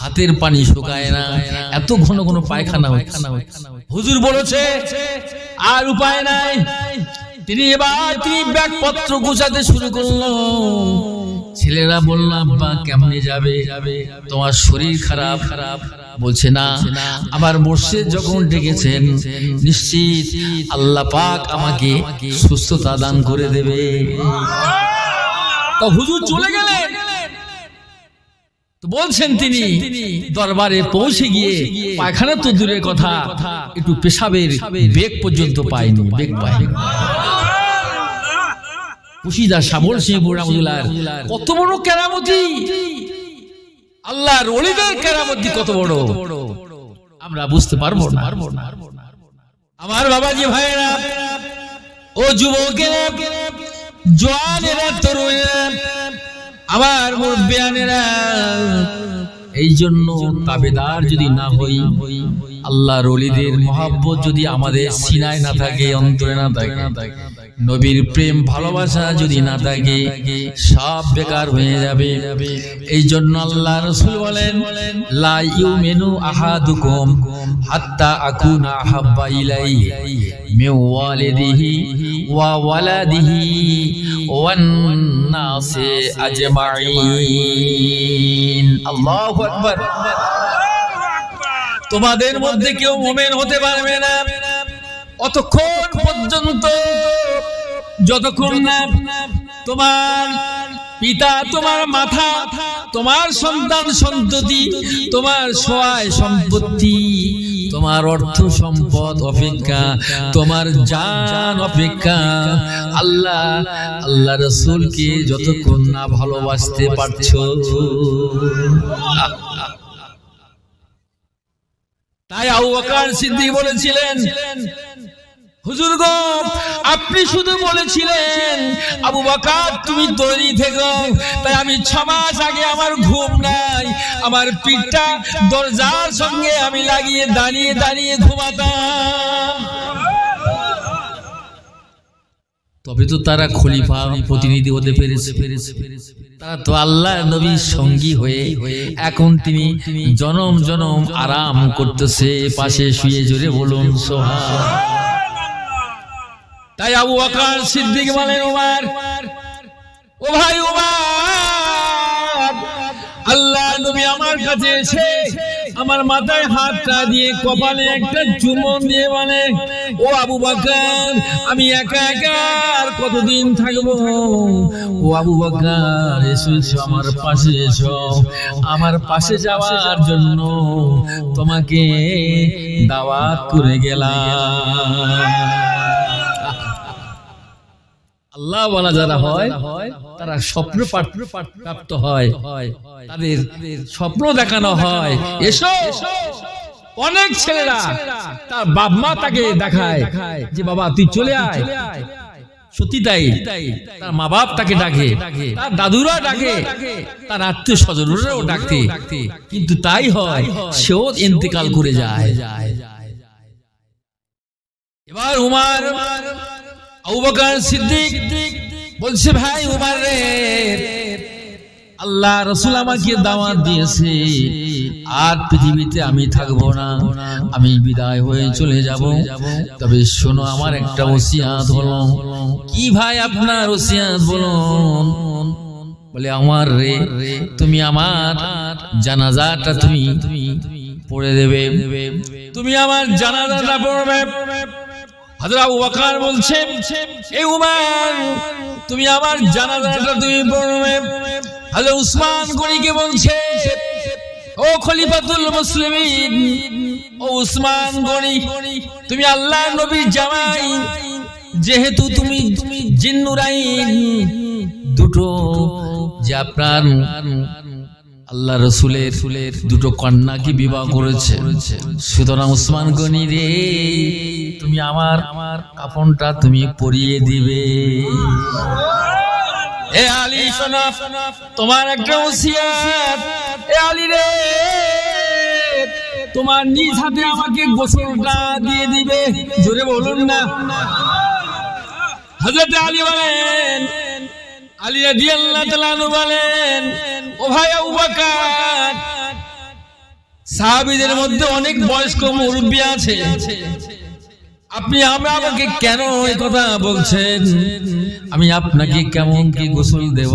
S1: হাতের পানি শুকায় না, এত ঘন ঘন পায়খানা হচ্ছে। হুজুর বলেছে আর উপায় নাই। তিনি ব্যাগপত্র গুছাতে শুরু করলো। ছেলেরা বলল, আব্বা কেমনে যাবে, তোমার শরীর খারাপ। বলছে না, আমার মুর্শিদ যখন ডেকেছেন নিশ্চিত আল্লাহ পাক আমাকে সুস্থতা দান করে দেবে। তো হুজুর চলে গেলেন। তো বলছেন তিনি দরবারে পৌঁছে গিয়ে পায়খানা তো দূরের কথা, একটু পেশাবের বেগ পর্যন্ত পায়নি, বেগ পায়নি। পুশিদা সাবর সিংহপুর রহমাতুল্লাহ কত বড় কেরামতি, আল্লাহর ওলিদের কেরামতি কত বড় আমরা বুঝতে পারবো না। আমার বাবাজি ভাইরা, ও যুবকেরা, জওয়ানেরা, তরুণেরা, আমার মুরব্বিয়ানেরা, এই জন্য তাবেদার যদি না হই, আল্লাহর ওলিদের মহব্বত যদি আমাদের সিনায় না থাকে, অন্তরে না থাকে, নবীর প্রেম ভালোবাসা যদি না থাকে সব বেকার হয়ে যাবে। এই জন্য আল্লাহ রাসূল বলেন, লা ইউমিনু আহাদুকুম হাত্তা আকুনা আহাব্বা ইলাইহি মিন ওয়ালিদিহি ওয়া ওয়ালাদিহি ওয়ান নাসি আজমাইন। আল্লাহু আকবার। তোমাদের মধ্যে কেউ মুমিন হতে পারবে না অতক্ষণ পর্যন্ত যতক্ষণ না তোমার পিতা, তোমার মাতা, তোমার সন্তান সন্ততি, তোমার সহায় সম্পত্তি, তোমার অর্থ সম্পদ অপেক্ষা, তোমার জান অপেক্ষা আল্লাহ রাসূলকে যতক্ষণ না ভালোবাসতে পারছো। তাই আবু বকর সিদ্দিক বলেছিলেন, হুজুর গো, আপনি শুধু বলেছিলেন আবু বকর তুমি তৈরি থেকো, তাই আমি 6 মাস আগে আমার ঘুম নাই, আমার পিঠটা দরজার সঙ্গে আমি লাগিয়ে দাঁড়িয়ে দাঁড়িয়ে ঘুমাতাম। তবে তো তারা খলিফা প্রতিনিধি হতে পেরেছে। তারা তো আল্লাহ নবীর সঙ্গী হয়ে এখন তিনি জনম জনম আরাম করতেছে পাশে শুয়ে। জোরে বলুন সুবহানাল্লাহ। তাই আবু বকর সিদ্দিক বলেন, ওমর, ও ভাই ওমর, আল্লাহ নবী আমার কাছে এসে আমার মাথায় হাতটা দিয়ে কপালে একটা চুম্বন দিয়ে বলে, ও আবু বকর, আমি একা একা আর কতদিন থাকবো? ও আবু বকর, এসো আমার পাশে এসো। আমার পাশে যাওয়ার জন্য তোমাকে দাওয়াত করে গেলাম। আল্লাহ ওয়ালা যারা হয় তারা স্বপ্ন প্রাপ্ত হয়, তাদের স্বপ্ন দেখানো হয়। এসো। অনেক ছেলেরা তার বাপ মা তাকে দেখায় যে বাবা তুই চলে আয়, সত্যি তাই। তার মা বাপ তাকে ডাকে, তার দাদুরা ডাকে, তার আত্মীয় স্বজনরাও ডাকতে, কিন্তু তাই হয় সেও ইন্তেকাল করে যায়। এবার উমর, আবু বকর সিদ্দিক বলছে, ভাই উমর রে, আল্লাহ রাসূল আমাকে দাওয়াত দিয়েছে, আর পৃথিবীতে আমি থাকবো না, আমি বিদায় হয়ে চলে যাব। তবে শোনো, আমার একটা ওসিয়াত হলো। কি ভাই আপনার ওসিয়াত বলুন? বলে, আমার রে, তুমি আমার জানাজাটা তুমি পড়ে দেবে, তুমি আমার জানাজাটা পড়বে। হযরত আবু বকর বলছেন, এই উমর, তুমি আমার জানাজাটা তুমি পড়বে। হযরত উসমান গনিকে বলছে, ও খলিফাতুল মুসলিমিন, ও উসমান গনি, তুমি আল্লাহর নবীর জামাই, যেহেতু তুমি জিন্নুরাইন দুটো, যে আপনার আল্লাহ রাসূলের দুটো কন্যাকে বিবাহ করেছে, সুতরাং উসমান গনি রে, তুমি আমার কাফনটা তুমি পরিয়ে দিবে। এ আলী শোনো, তোমার একটা ওসিয়ত। এ আলী রে, তোমার নিজ হাতে আমাকে গোসলটা দিয়ে দিবে। জোরে বলুন না। হযরত আলী বলেন, আলী রাদিয়াল্লাহু তাআলা আনহু বলেন, ও ভাই আবু বকর, সাহাবীদের মধ্যে অনেক বয়স্ক মুরব্বি আছে, আপনি আমাকে কেন এই কথা বলছেন? আমি আপনাকে কেমন কি গোসল দেব?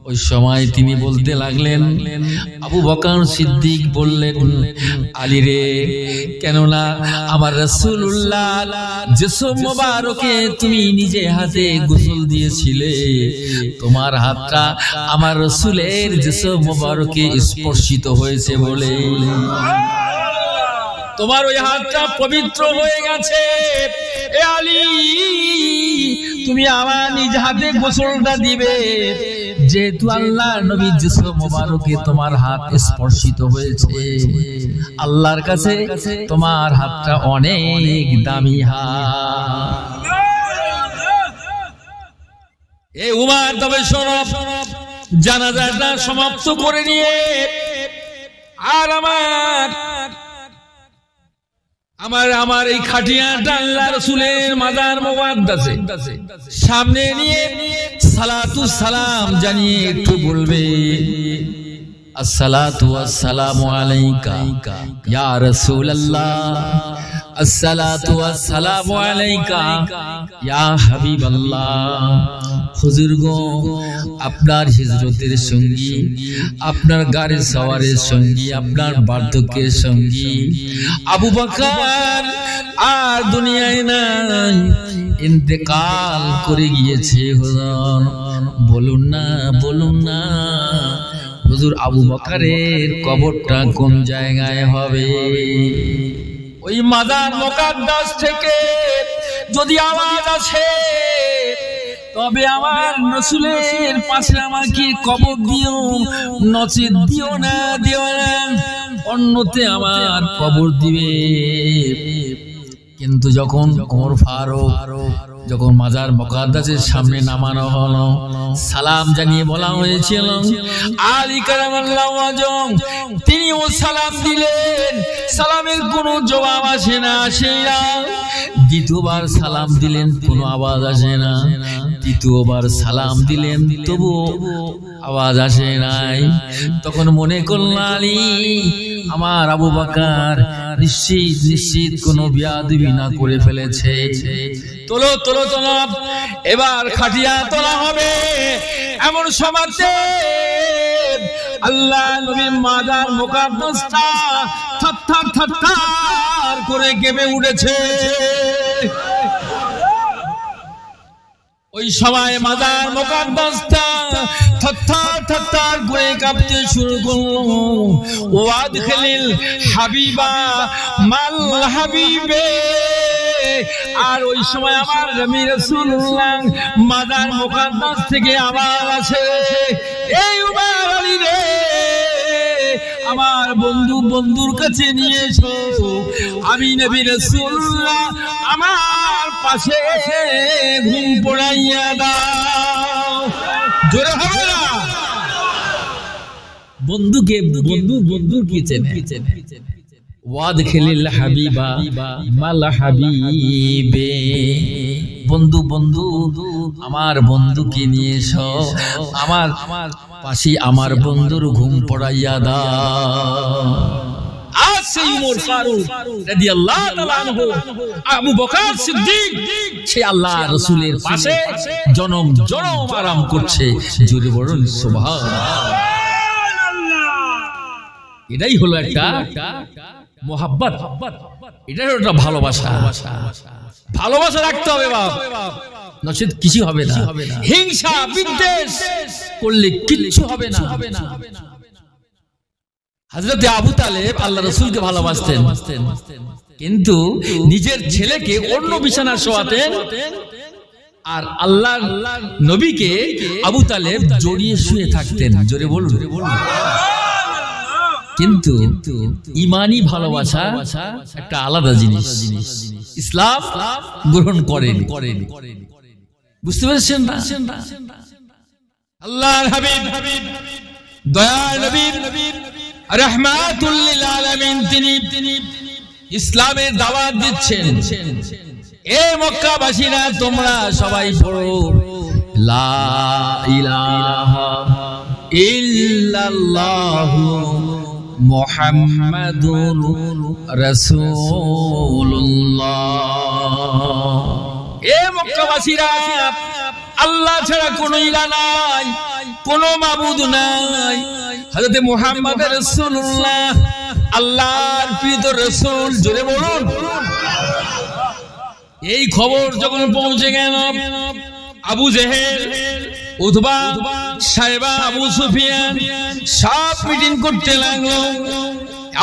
S1: ওই সময় তিনি বলতে লাগলেন, আবু বকর সিদ্দিক বললেন, আলী রে, কেননা আমার রাসূলুল্লাহ জিসম মোবারকে তুমি নিজে হাতে গোসল দিয়েছিলে, তোমার হাতটা আমার রাসূলের জিসম মোবারকে স্পর্শিত হয়েছে বলে তোমার ওই হাতটা পবিত্র হয়ে গেছে। এ আলী, তুমি আমার নিজ হাতে গোসলটা দিবে, যেহেতু আল্লাহর নবীর জিসম মোবারকে তোমার হাত স্পর্শিত হয়েছে। আল্লাহর কাছে তোমার হাতটা অনেক দামি হাত। এ উমর, তবে শোনো, জানাজাটা সমাপ্ত করে নিয়ে আর আমার আমার এই খাটিয়াটা আল্লাহ রাসূলের মাজার মুবাদ্দাসে সামনে নিয়ে সালাতু সালাম জানিয়ে একটু বলবে আসসালাতু ওয়াসসালামু আলাইকা ইয়া রাসূলুল্লাহ, আসসালাতু ওয়াসসালামু আলাইকা ইয়া হাবিবাল্লাহ। হুজুর গো, আপনার হিজরতের সঙ্গী, আপনার গাড়ি সওয়ারের সঙ্গী, আপনার বার্ধক্যের সঙ্গী আবু বকর আর দুনিয়ায় নাই, ইন্তেকাল করে গিয়েছে। হুজুর বলুন না, বলুন না হুজুর আবু বকরের কবরটা কোন জায়গায় হবে? ওই মাজার মুকাদ্দাস থেকে যদি আওয়াজ আসে তবে আমার রাসূলের পাশে আমাকে কবর দিও, নচেত দিও না, দিও না, অন্যতে আমার কবর দিবে। কিন্তু যখন ওমর ফারুক যখন মাজার মুকাদ্দাসের সামনে নামানো হলো, সালাম জানিয়ে বলা হয়েছিল আলী কারামাল্লাহু ওয়াজহু, তিনিও সালাম দিলেন, সালামের কোনো জবাব আসে না, আসে না। দ্বিতীয়বার সালাম দিলেন, কোনো আওয়াজ আসে না। তৃতীয়বার সালাম দিলেন, তবু আওয়াজ আসে নাই। তখন মনে করলেন আলী, আমার আবু বকর নিশ্চিত নিশ্চিত কোনো বেয়াদবি না করে ফেলেছে। তোলো তোলো তোলো, এবার খাটিয়া তোলা হবে। এমন সময়তে আল্লাহ নবীর মাজার মুকাদ্দাসটা থরথর থরথর করে কেঁপে উঠেছে। ওই সময় মাজার মুকাদ্দাসটা থরথর থরথর করে কাঁপতে শুরু করলো। ওয়াদখিল হাবিবা মাল হাবিবে। আর ওই সময় আমার নবী রাসূলুল্লাহ মাজার মুকাদ্দাস থেকে আওয়াজ আসে, এই উমর আলী রে, আমার বন্ধু বন্ধুর কাছে নিয়ে এসো, আমি নবী রাসূলুল্লাহ আমার পাশে ঘুম পড়াইয়া দাও। জোরে হবে না? বন্ধুকে বন্ধু বন্ধুর কি চেনে? ওয়াদখিল হাবিবা মাল হাবিবে। বন্ধু বন্ধু, আমার বন্ধুকে নিয়ে এসো, আমার পাশে আমার বন্ধুর ঘুম পড়াইয়া দাও। আজ সেই ওমর ফারুক রাদিয়াল্লাহু তাআলা আনহু, আবু বকর সিদ্দিক, সে আল্লাহ রাসূলের পাশে জনম জনম আরাম করছে। জোরে বলুন সুবহানাল্লাহ। এটাই হলো একটা মোহাব্বত, এটাই হলো একটা ভালোবাসা। ভালোবাসা রাখতে হবে বাপ, নচেত কিছু হবে না। হিংসা বিদ্বেষ করলে কিচ্ছু হবে না। হযরত আবু তালেব আল্লাহ রাসূলকে ভালোবাসতেন, কিন্তু নিজের ছেলেকে অন্য বিছানায় শোয়াতেন, আর আল্লাহর নবীকে আবু তালেব জড়িয়ে শুয়ে থাকতেন। জোরে বলুন। কিন্তু ঈমানি ভালোবাসা একটা আলাদা জিনিস, ইসলাম গ্রহণ করেন। বুঝতে পেরেছেন না? আল্লাহর হাবিব, দয়ার নবী, রাহমাতুল লিল আলামিন, তিনি ইসলামের দাওয়াত দিচ্ছেন। এ মক্কাবাসীরা, তোমরা সবাই পড়ো লা ইলাহা ইল্লাল্লাহু মুহাম্মাদুর রাসূলুল্লাহ। এ মক্কাবাসীরা, আল্লাহ ছাড়া কোনো ইলাহ নাই, কোনো মাবুদ নাই। হযরত মুহাম্মদ রাসূলুল্লাহ আল্লাহর প্রিয় রাসূল। জোরে বলুন। এই খবর যখন পৌঁছে গেল, আবু জেহেল, উতবা, সাইবা, আবু সুফিয়ান সব মিটিং করতে লাগলো।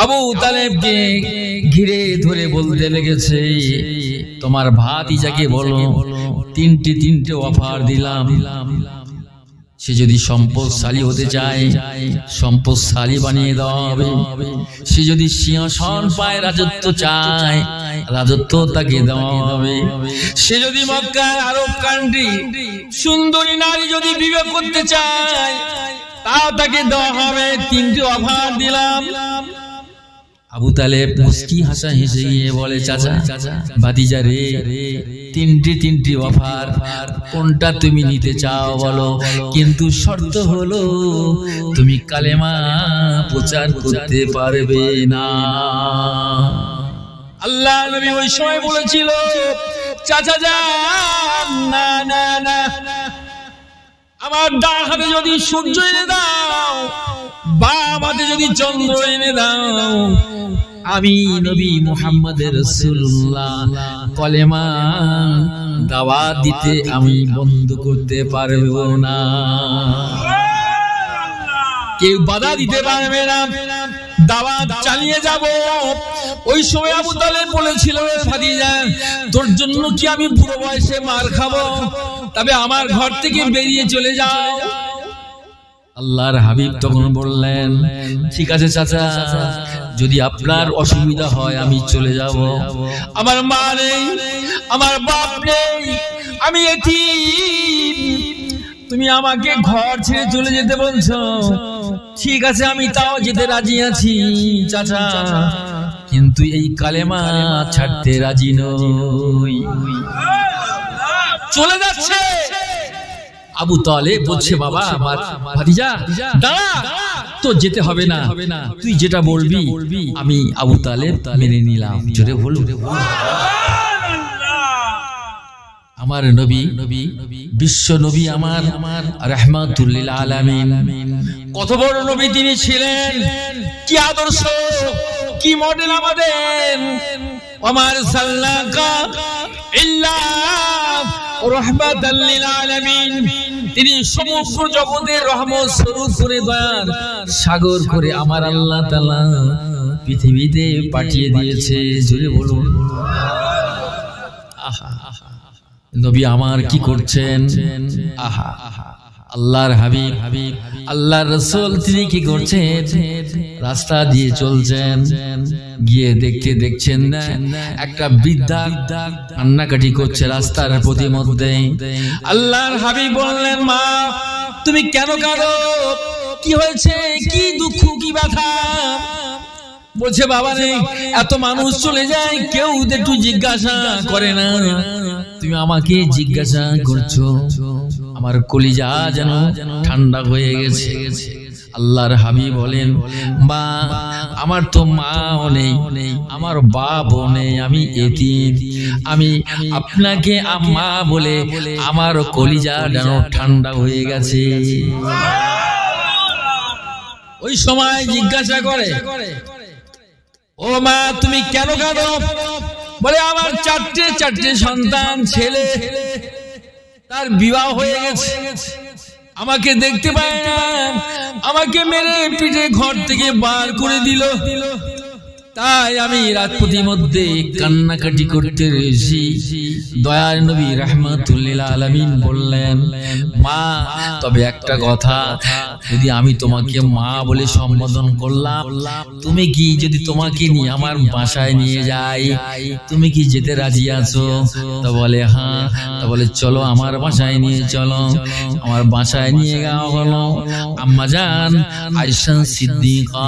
S1: আবু তালেবকে ঘিরে ধরে বলতে লেগেছে, তোমার ভাতিজাকে বলো তিনটে অফার দিলাম, সে যদি সম্পদশালী হতে চায় সম্পদশালী বানিয়ে দেওয়া হবে, সে যদি সিংহাসন পায়, রাজত্ব চায়, রাজত্ব তাকে দেওয়া হবে, সে যদি মক্কার আরব কান্ট্রি সুন্দরী নারী যদি বিবাহ করতে চায় তাও তাকে দেওয়া হবে। তিনটে অফার দিলাম। আবু তালেব মুস্কি হাসা হেসে গিয়ে বলে, চাচা ভাতিজা রে, তিনটি অফার, কোনটা তুমি নিতে চাও বলো, কিন্তু শর্ত হলো তুমি কালেমা প্রচার করতে পারবে না। আল্লাহ নবী ওই সময় বলেছিল, চাচা যান, না না না, আমার ডান হাতে যদি সূর্য এনে দাও, বাম হাতে যদি চন্দ্র এনে দাও, আমি নবী মুহাম্মদ রাসূলুল্লাহ কলেমা দাওয়াত দিতে আমি বন্ধ করতে পারবো না, কেউ বাধা দিতে পারবে না, দাওয়াত চালিয়ে যাব। ওই সময় আবু তালেব বলেছিল, ভাতিজা তোর জন্য কি আমি বুড়ো বয়সে মার খাবো, তবে আমার ঘর থেকে বেরিয়ে চলে যাও। আল্লাহর হাবিব তখন বললেন, ঠিক আছে চাচা, যদি আপনার অসুবিধা হয় আমি চলে যাব, আমার মা নেই, আমার বাপ নেই, আমি এতিম, তুমি আমাকে ঘর ছেড়ে চলে যেতে বলছো, ঠিক আছে আমি তাও যেতে রাজি আছি চাচা, কিন্তু এই কালেমা ছাড়তে রাজি নই। চলে যাচ্ছে। আবু তালেব বলছে, বাবা আমার ভাতিজা দাঁড়া, তো যেতে হবে না, তুই যেটা বলবি আমি আবু তালেব মেনে নিলাম। জোরে বলো। আমার নবী, বিশ্ব নবী, আমার রাহমাতুল লিল আলামিন, কত বড় নবী তিনি ছিলেন, কি আদর্শ, কি মডেল আমাদের। আমার সাল্লাকা ইল্লা রাহমাতাল লিল আলামিন, তিনি সমগ্র জগতের রহমত স্বরূপ করে, দয়ার সাগর করে আমার আল্লাহ তাআলা পৃথিবীতে পাঠিয়ে দিয়েছে। জোরে বলুন। আহা, নবী আমার কি করছেন, আহা, আল্লাহর হাবিব, আল্লাহর রাসূল তিনি কি করছেন, রাস্তা দিয়ে চলছেন, গিয়ে দেখছেন না একটা বৃদ্ধা কান্নাকাটি করছে রাস্তার প্রতি মধ্যে। আল্লাহর হাবিব বললেন, মা তুমি কেন কাঁদো, কি হয়েছে, কি দুঃখ, কি ব্যথা? বলছে, বাবা রে, এত মানুষ চলে যায়, কেউ একটু জিজ্ঞাসা করে না, তুমি আমাকে জিজ্ঞাসা করছো, আমার কলিজা যেন ঠান্ডা হয়ে গেছে। আল্লাহর হাবিব বলেন, মা আমার তো মাও নেই, আমার বাপও নেই, আমি এতিম, আমি আপনাকে আম্মা বলে আমার কলিজা যেন ঠান্ডা হয়ে গেছে। ওই সময় জিজ্ঞাসা করে, ও মা তুমি কেন কাঁদো? বলে, আমার চারটে সন্তান, ছেলে, তার বিবাহ হয়ে গেছে, আমাকে দেখতে পায় না, আমাকে মেরে পিঠে ঘর থেকে বার করে দিল, তাই আমি রাতপথের মধ্যে কান্নাকাটি করতে রয়েছি। দয়ার নবী রাহমাতুল লিল আলামিন বললেন, মা তবে একটা কথা, যদি আমি তোমাকে মা বলে সম্বোধন করলাম, তুমি কি যদি তোমাকে নিয়ে আমার বাসায় নিয়ে যাই, তুমি কি যেতে রাজি আছো? তো বলে হ্যাঁ। তো বলে, চলো আমার বাসায় নিয়ে চলো। আমার বাসায় নিয়ে যাওয়া হলো। আম্মা জান আয়েশা সিদ্দিকা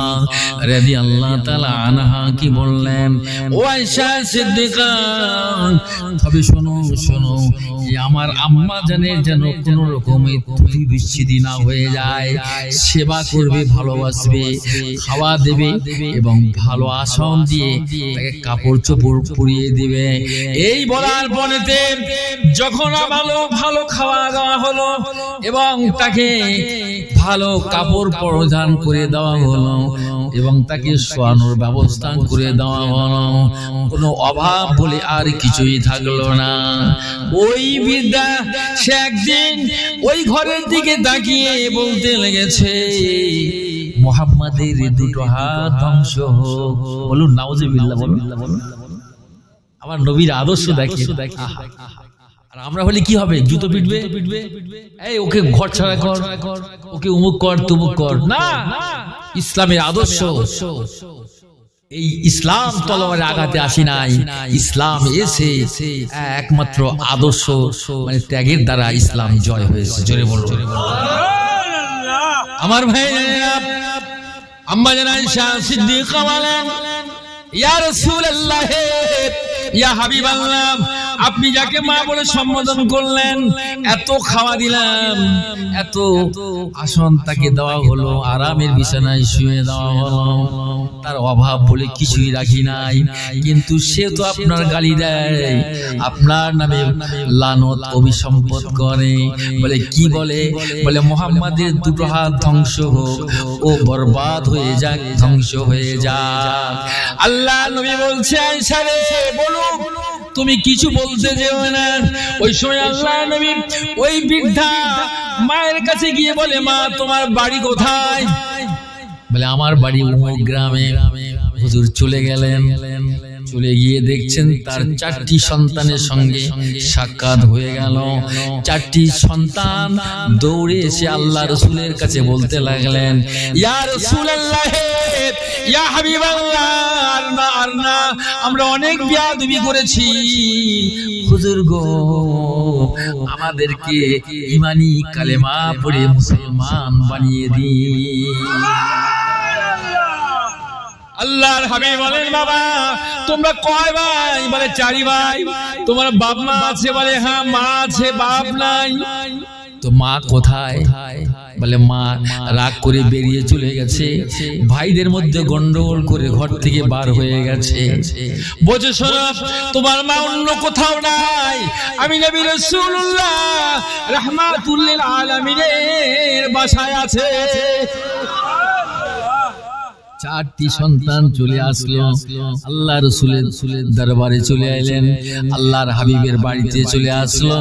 S1: রাদিয়াল্লাহু তাআলা আনহা কি বললেন, ও আয়েশা সিদ্দিকা, তবে শোনো, আমার আম্মা জানের যেন কোন রকমের ত্রুটি বিচ্ছিন্ন না হয়ে যায়, সেবা করবে, ভালোবাসবে, খাওয়া দেবে এবং ভালো আসন দিয়ে তাকে কাপড় চোপড় পরিয়ে দিবে। এই বলার পরেতে যখন ভালো খাওয়া দাওয়া হলো এবং তাকে ভালো কাপড় পরিধান করে দেওয়া হলো এবং তাকে শোয়ানোর ব্যবস্থা করে দেওয়া হলো, কোনো অভাব বলে আর কিছুই থাকলো না। ওই বৃদ্ধা সে একদিন ওই ঘরের দিকে তাকিয়ে বলতে লেগেছে, মুহাম্মাদের দুটো হাত ধ্বংস হোক। বলুন নাউজুবিল্লাহ, বলুন। আমার নবীর আদর্শ দেখে। আর আমরা হলে কি হবে, জুতো পিটবে, এই ওকে ঘর ছাড়া কর, ওকে উমুক কর, তুমুক কর। না, ইসলামের আদর্শ, এই ইসলাম তলোয়ারে আঘাতে আসি নাই, ইসলাম এসে একমাত্র আদর্শ মানে ত্যাগের দ্বারা ইসলাম জয় হয়েছে। জোরে বলুন। আমার ভাই, আম্মা জান আয়েশা সিদ্দিকা বলেন, ইয়া রাসূলুল্লাহ, ইয়া হাবিবাল্লাহ, আপনি যাকে মা বলে সম্বোধন করলেন, এত খাওয়া দিলাম, এত আসন তাকে দেওয়া হলো, আরামের বিছানায় শুয়ে দেওয়া হলো, তার অভাব বলে কিছুই রাখি নাই, কিন্তু সে তো আপনার গালি দেয়, আপনার নামে লানত অভিসম্পদ করে। বলে কি বলে? বলে মুহাম্মাদের দুটো হাত ধ্বংস হোক, ও বরবাদ হয়ে যাক, ধ্বংস হয়ে যাক। আল্লাহ নবী বলছে, আয়েশা রে বলো, তুমি কিছু বলতে যেও না। ওই সময় আল্লাহ নবী ওই বৃদ্ধা মায়ের কাছে গিয়ে বলে, মা তোমার বাড়ি কোথায়? বলে আমার বাড়ি অমুক গ্রামে। হুজুর চলে গেলেন, চলে গিয়ে দেখছেন তার 4টি সন্তানের সঙ্গে সাক্ষাৎ হয়ে গেল। 4টি সন্তান দৌড়ে এসে আল্লাহ রাসূলের কাছে বলতে লাগলেন, ইয়া রাসূলুল্লাহ, ইয়া হাবিবাল্লাহ, আর না, আমরা অনেক বেয়াদবি করেছি, হুজুর গো আমাদেরকে ঈমানি কালেমা পড়ে মুসলমান বানিয়ে দিন। আল্লাহর হাবিব বলেন, বাবা তোমরা কয় ভাই? বলে 4 ভাই। তোমার বাপ মা আছে? বলে হ্যাঁ মা আছে, বাপ নাই। তো মা কোথায়? বলে মা রাগ করে বেরিয়ে চলে গেছে, ভাইদের মধ্যে গন্ডগোল করে ঘর থেকে বার হয়ে গেছে। বোঝো শোনো, তোমার মা অন্য কোথাও নাই, আমি নবী রাসূলুল্লাহ রাহমাতুল লিল আলামিনের বাসায় আছে। 4টি সন্তান চলে আসলো, আল্লাহ রাসূলের দরবারে চলে এলেন, আল্লাহর হাবিবের বাড়িতে চলে আসলো।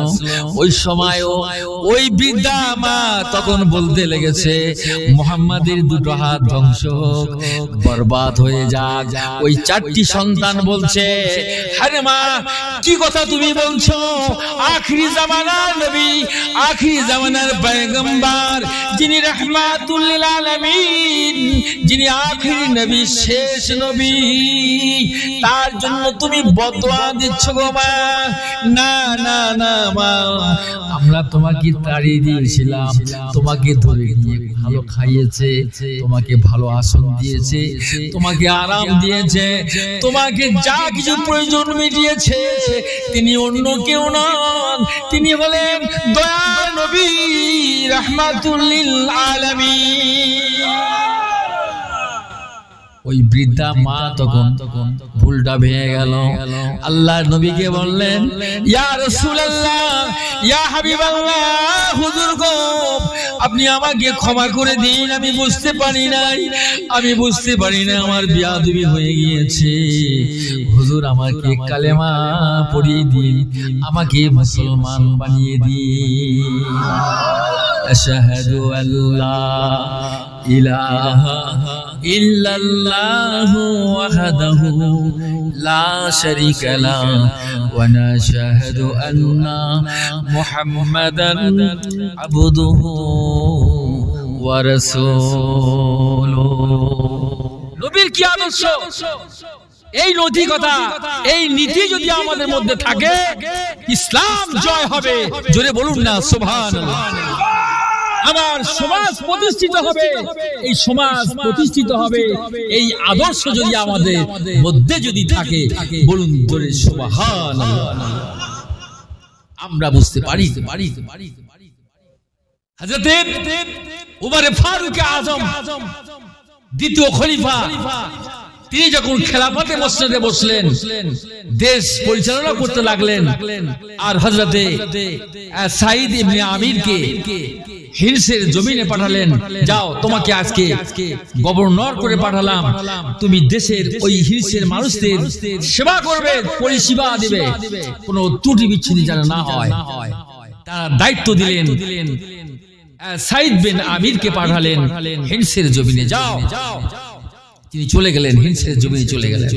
S1: ওই সময় ওই বৃদ্ধা মা তখন বলতে লেগেছে, মুহাম্মাদের দুটো হাত ধ্বংস হোক, বরবাদ হয়ে যাক। ওই 4টি সন্তান বলছে, আরে মা কি কথা তুমি বলছো? আখিরি জামানার নবী, আখিরি জামানার পয়গম্বর, যিনি রাহমাতুল লিল আলামিন, যিনি নবী, শেষ নবী, তার জন্য তুমি বদদুয়া দিচ্ছ গো মা? না না না মা, আমরা তোমাকে তাড়িয়ে দিয়েছিলাম, তোমাকে ধরে নিয়ে ভালো খাইয়েছে, তোমাকে ভালো আসন দিয়েছে, তোমাকে আরাম দিয়েছে, তোমাকে যা কিছু প্রয়োজন মিটিয়েছে, তিনি অন্য কেউ নন, তিনি হলেন দয়ার নবী, রাহমাতুল লিল আলামিন। ওই বৃদ্ধা মা তখন ভুলটা ভেঙে গেল, আল্লাহ নবীকে বললেন, ইয়া রাসূলুল্লাহ, ইয়া হাবিবাল্লাহ, হুজুর গো আপনি আমাকে ক্ষমা করে দিন, আমি বুঝতে পারি নাই, আমি বুঝতে পারি না, আমার বেয়াদবি হয়ে গিয়েছে, হুজুর আমাকে কালেমা পড়িয়ে দিন, আমাকে মুসলমান বানিয়ে দিন। আশহাদু আল্লা ইলাহা ইল্লাল্লাহু ওয়াহদাহু লা শারীকা লাহু ওয়া নাশহাদু আন্না মুহাম্মাদান আবদুহু ওয়া রাসূলুহু। নবীর কি আদর্শ, এই নৈতিকতা, এই নীতি যদি আমাদের মধ্যে থাকে, ইসলাম জয় হবে। জোরে বলুন না সুবহানাল্লাহ। আমার সমাজ প্রতিষ্ঠিত হবে, এই সমাজ প্রতিষ্ঠিত হবে এই আদর্শ যদি আমাদের মধ্যে যদি থাকে, বলুন জোরে সুবহানাল্লাহ। আমরা বুঝতে পারি হযরত উমর ফারুক আযম, দ্বিতীয় খলিফা, তিনি যখন খেলাফতে মসজিদে বসলেন, দেশ পরিচালনা করতে লাগলেন, আর হযরতে সাঈদ ইবনে আমিরকে হিরসের জমিনে পাঠালেন, যাও তোমাকে আজকে গভর্নর করে পাঠালাম, তুমি দেশের ওই হিরসের মানুষদের সেবা করবে, পরিষেবা দিবে, কোনো ত্রুটি বিচ্ছিন্ন যেন না হয়, তার দায়িত্ব দিলেন। সাঈদ বিন আমিরকে পাঠালেন হিরসের জমিনে, যাও। তিনি চলে গেলেন, হিরসের জমিনে চলে গেলেন,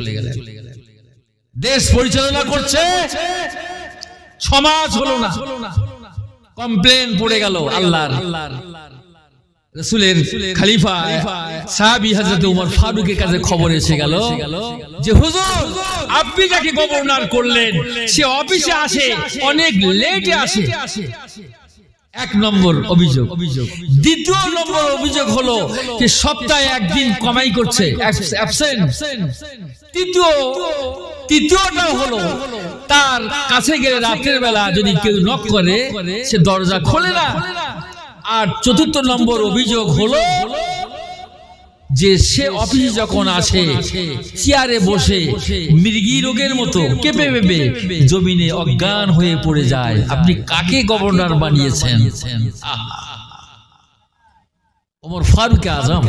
S1: দেশ পরিচালনা করছে, সমাজ হলো না, কমপ্লেন পড়ে গেল আল্লাহর রাসূলের খলিফা সাহাবী হযরত উমর ফারুকের কাছে খবর এসে গেল যে হুজুর আপনি যাকে গভর্নর করলেন সে অফিসে আসে অনেক লেটে আসে, এক নম্বর অভিযোগ। দ্বিতীয় নম্বর অভিযোগ হলো যে সপ্তাহে একদিন কামাই করছে, অ্যাবসেন্ট। তৃতীয়টা হলো তার কাছে গেলে রাতের বেলা যদি কেউ নক করে সে দরজা খোলে না। আর চতুর্থ নম্বর অভিযোগ হলো যে সে অফিসে যখন আসে চেয়ারে বসে মৃগী রোগের মতো কেঁপে কেঁপে জমিনে অজ্ঞান হয়ে পড়ে যায়। আপনি কাকে গভর্নর বানিয়েছেন? ওমর ফারুক আজম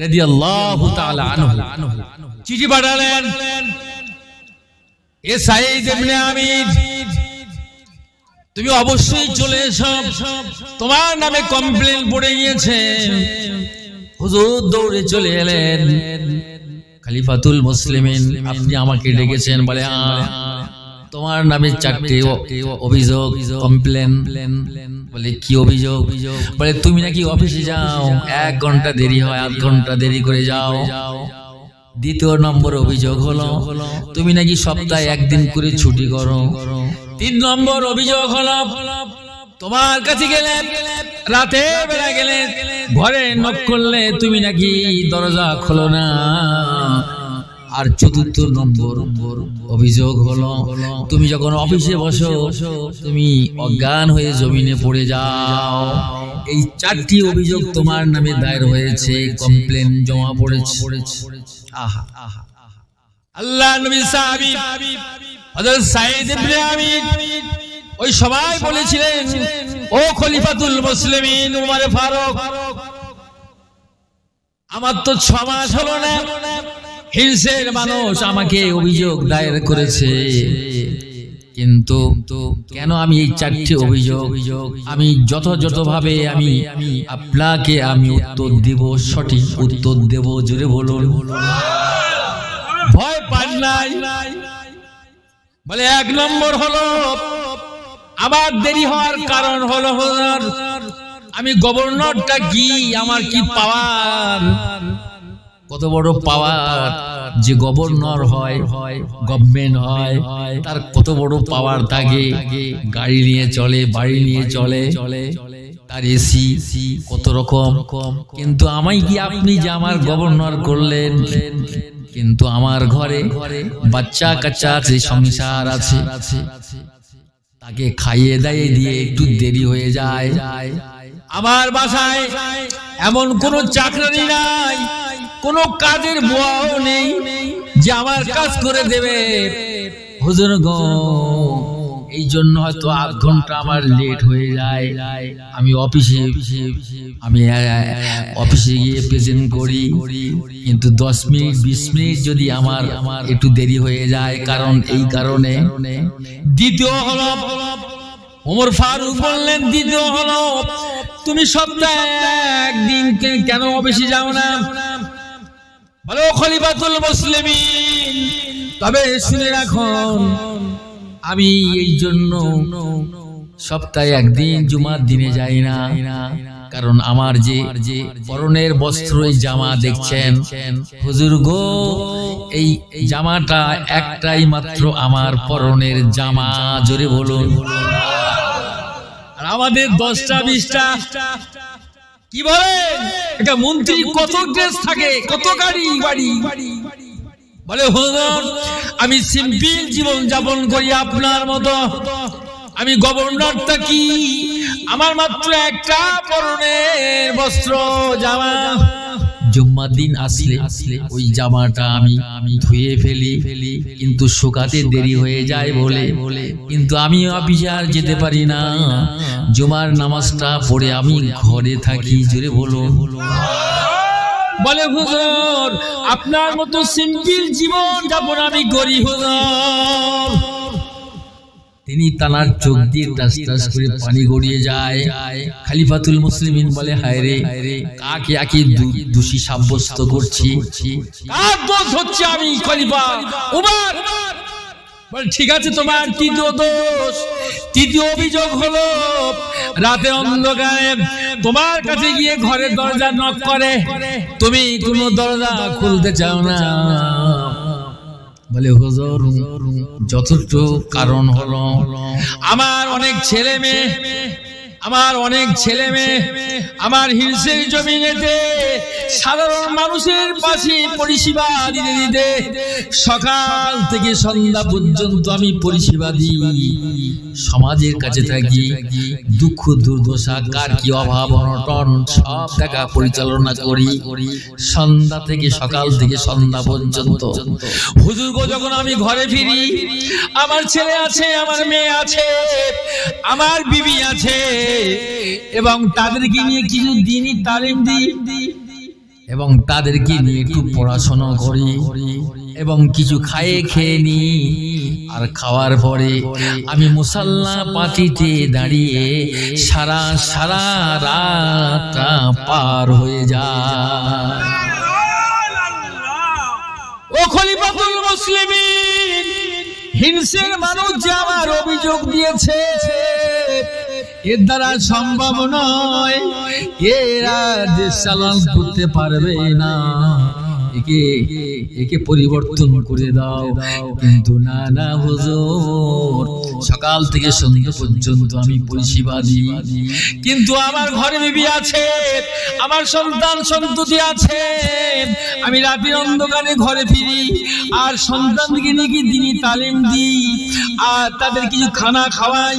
S1: রাদিয়াল্লাহু তাআলা আনহু চিঠি পাঠালেন, এ সাঈদ ইবনে আমির, তুমি অবশ্যই চলে এসো, তোমার নামে কমপ্লেন পড়ে গিয়েছে। হুজুর দৌড়ে চলে এলেন। খলিফাতুল মুসলিমিন, আপনি আমাকে ডেকেছেন? বলে তোমার নামে 4টি অভিযোগ, কমপ্লেন। বলে কি অভিযোগ? বলে তুমি নাকি অফিসে যাও 1 ঘন্টা দেরি হয়, 8 ঘন্টা দেরি করে যাও। দ্বিতীয় নম্বর অভিযোগ হলো তুমি নাকি সপ্তাহে একদিন করে ছুটি করো। 3 নম্বর অভিযোগ হলো তোমার কাছে গেলে রাতে বেলা গেলে ঘরে নক করলে তুমি নাকি দরজা খোলো না। আর চতুর্থ নম্বর অভিযোগ হলো তুমি যখন অফিসে বসো তুমি অজ্ঞান হয়ে জমিনে পড়ে যাও। এই 4টি অভিযোগ তোমার নামে দায়ের হয়েছে, কমপ্লেন জমা পড়েছে। আহা, আল্লাহ নবী সাহাবী হযরত সাঈদ ইবনে আমির ওই সময় বলেছিলেন, ও খলিফাতুল মুসলিমিন উমর ফারুক, আমার তো 6 মাস হলো না, হিলসের মানুষ আমাকে অভিযোগ দায়ের করেছে, কিন্তু কেন আমি এই 4টি অভিযোগ আমি যথাযথভাবে আমি আপনাকে আমি উত্তর দেব, সঠিক উত্তর দেব। জোরে বলুন, ভয় পান নাই? বলে 1 নম্বর হলো আমার দেরি হওয়ার কারণ হলো হুজুর আমি গভর্নরটা কি, আমার কি পাওয়ার, কত বড় পাওয়ার যে গভর্নর হয়, গভর্নমেন্ট হয়, তার কত বড় পাওয়ার থাকে। গাড়ি নিয়ে চলে, বাড়ি নিয়ে চলে, তার এসি কত রকম। কিন্তু আমায় কি আপনি যে আমার গভর্নর করলেন, কিন্তু আমার ঘরে বাচ্চা কাচ্চা আছে, সংসার আছে, তাকে খাইয়ে দাইয়ে দিয়ে একটু দেরি হয়ে যায়। আমার বাসায় এমন কোন চাকরানি নাই, কোন কাজের বুয়াও নেই যে আমার কাজ করে দেবে। হুজুর গো, এই জন্য হয়তো 8 ঘন্টা আমার লেট হয়ে যায়। আমি অফিসে গিয়ে প্রেজেন্ট করি, কিন্তু 10 মিনিট 20 মিনিট যদি আমার একটু দেরি হয়ে যায়, কারণ এই কারণে। দ্বিতীয় হলো ওমর ফারুক বললেন, দ্বিতীয় হলো তুমি সপ্তাহে একদিন কেন অফিসে যাও না? বলো খলিফাতুল মুসলিমিন, তবে শুনে রাখুন আমি এই জন্য সপ্তাহে একদিন জুমার দিনে যাই না, কারণ আমার যে পরনের বস্ত্র এই জামা দেখছেন হুজুর গো, এই জামাটা একটাই মাত্র আমার পরনের জামা। জোরে বলুন। আর আমাদের 10টা 20টা কি বলেন, একটা মন্ত্রী কত ড্রেস থাকে, কত গাড়ি বাড়ি। বলে হুজুর আমি সিম্পল জীবন যাপন করি আপনার মতো, আমি গভর্নরটা কি, আমার মাত্র একটা পরনের বস্ত্র জামা। জুম্মার দিন আসলে ওই জামাটা আমি ধুয়ে ফেলি, কিন্তু শুকাতে দেরি হয়ে যায় বলে কিন্তু আমি অফিসে আর যেতে পারি না। জুমার নামাজটা পড়ে আমি ঘরে থাকি। জোরে বলো। বলে হুজুর আপনার মতো সিম্পল জীবন যাপন আমি করি হুজুর। তিনি তানার চোখ দিয়ে টাস টাস করে পানি গড়িয়ে যায়। খলিফাতুল মুসলিমিন বলে, হায় রে, কাকে দোষী সাব্যস্ত করছি, কার দোষ হচ্ছে? আমি খলিফা উমর। বলে ঠিক আছে, তোমার তৃতীয় অভিযোগ হলো রাতে অন্ধকারে তোমার কাছে গিয়ে ঘরের দরজা নক করে, তুমি কোনো দরজা খুলতে চাও না। বলে হুজুর যথেষ্ট কারণ হলো আমার অনেক ছেলে মেয়ে, আমার অনেক ছেলে মেয়ে আমার হিলসের জমিনেতে সাধারণ মানুষের পাশে পরিষেবা দিতে দিতে সকাল থেকে সন্ধ্যা পর্যন্ত আমি পরিষেবা দিই। সমাজের কাছে থাকি, দুঃখ দুর্দশা কার কি অভাব অনটন সব দেখা পরিচালনা করি সন্ধ্যা থেকে সকাল থেকে সন্ধ্যা পর্যন্ত। হুজুর গো, যখন আমি ঘরে ফিরি, আমার ছেলে আছে, আমার মেয়ে আছে, আমার বিবি আছে, এবং তাদেরকে নিয়ে কিছু দিনই তালিম দিই, এবং তাদেরকে নিয়ে একটু পড়াশোনা করি, এবং কিছু খেয়ে নি। আর খাওয়ার পরে আমি মুসাল্লা পাটিতে দাঁড়িয়ে সারা রাতটা পার হয়ে যায়। ও খলিফাতুল মুসলিমিন, হিলসের মানুষ যে আমার অভিযোগ দিয়েছে, এর দ্বারা সম্ভব নয়, এরা দেশ চালান করতে পারবে না, একে পরিবর্তন করে দাও। কিন্তু না হুজুর, সকাল থেকে সন্ধ্যা পর্যন্ত আমি পরিষেবা দিই, কিন্তু আমার ঘরে বিবি আছে, আমার সন্তান সন্ততি আছে, আমি রাতের অন্ধকারে ঘরে ফিরি আর সন্তানকে নিয়ে দিনই তালিম দিই আর তাদের কিছু খানা খাওয়াই।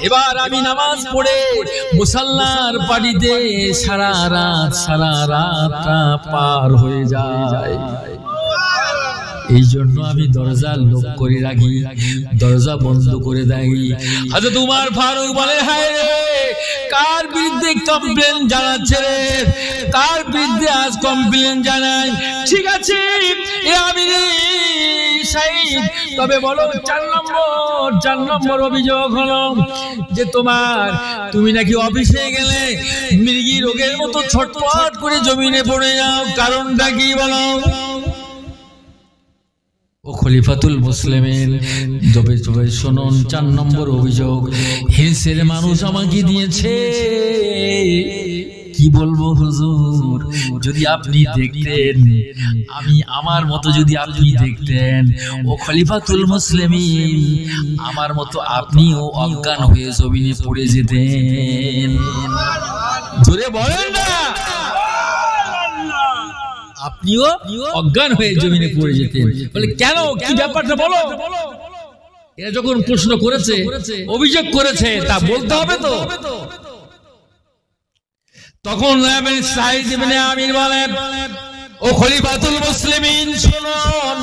S1: এবার আমি নামাজ পড়ে মুসাল্লার পাটিতে সারা রাতটা পার হয়ে যায়। এই জন্য আমি দরজা লক করে রাখি, দরজা বন্ধ করে দেই। হযরত উমর ফারুক বলে, হায় রে, কার বিরুদ্ধে কমপ্লেন জানাচ্ছে রে, কার বিরুদ্ধে আজ কমপ্লেন জানাই? ঠিক আছে এ আমির সাইদ, তবে বলো 4 নম্বর অভিযোগ হলো যে তুমি নাকি অফিসে গেলে মৃগী রোগের মতো ছটফট করে জমিনে পড়ে যাও, কারণটা কি বলো? ও খলিফাতুল মুসলিমিন, জবে শুনুন, 4 নম্বর অভিযোগ হিলসের মানুষ আমাকে দিয়েছে। কি বলবো হুজুর, যদি আপনি দেখতেন, আমি আমার মতো যদি আপনি দেখতেন, ও খলিফাতুল মুসলিমিন, আমার মতো আপনিও অজ্ঞান হয়ে জমিনে পড়ে যেতেন। জোরে বলেন না, আপনিও অজ্ঞান হয়ে জমিনে পড়ে যেতেন। বলে কেন, কি ব্যাপারটা বলো? এরা যখন প্রশ্ন করেছে, অভিযোগ করেছে, তা বলতে হবে তো। তখন সাইদ ইবনে আমির বলেন, ও খলিফাতুল মুসলিমিন শুনুন,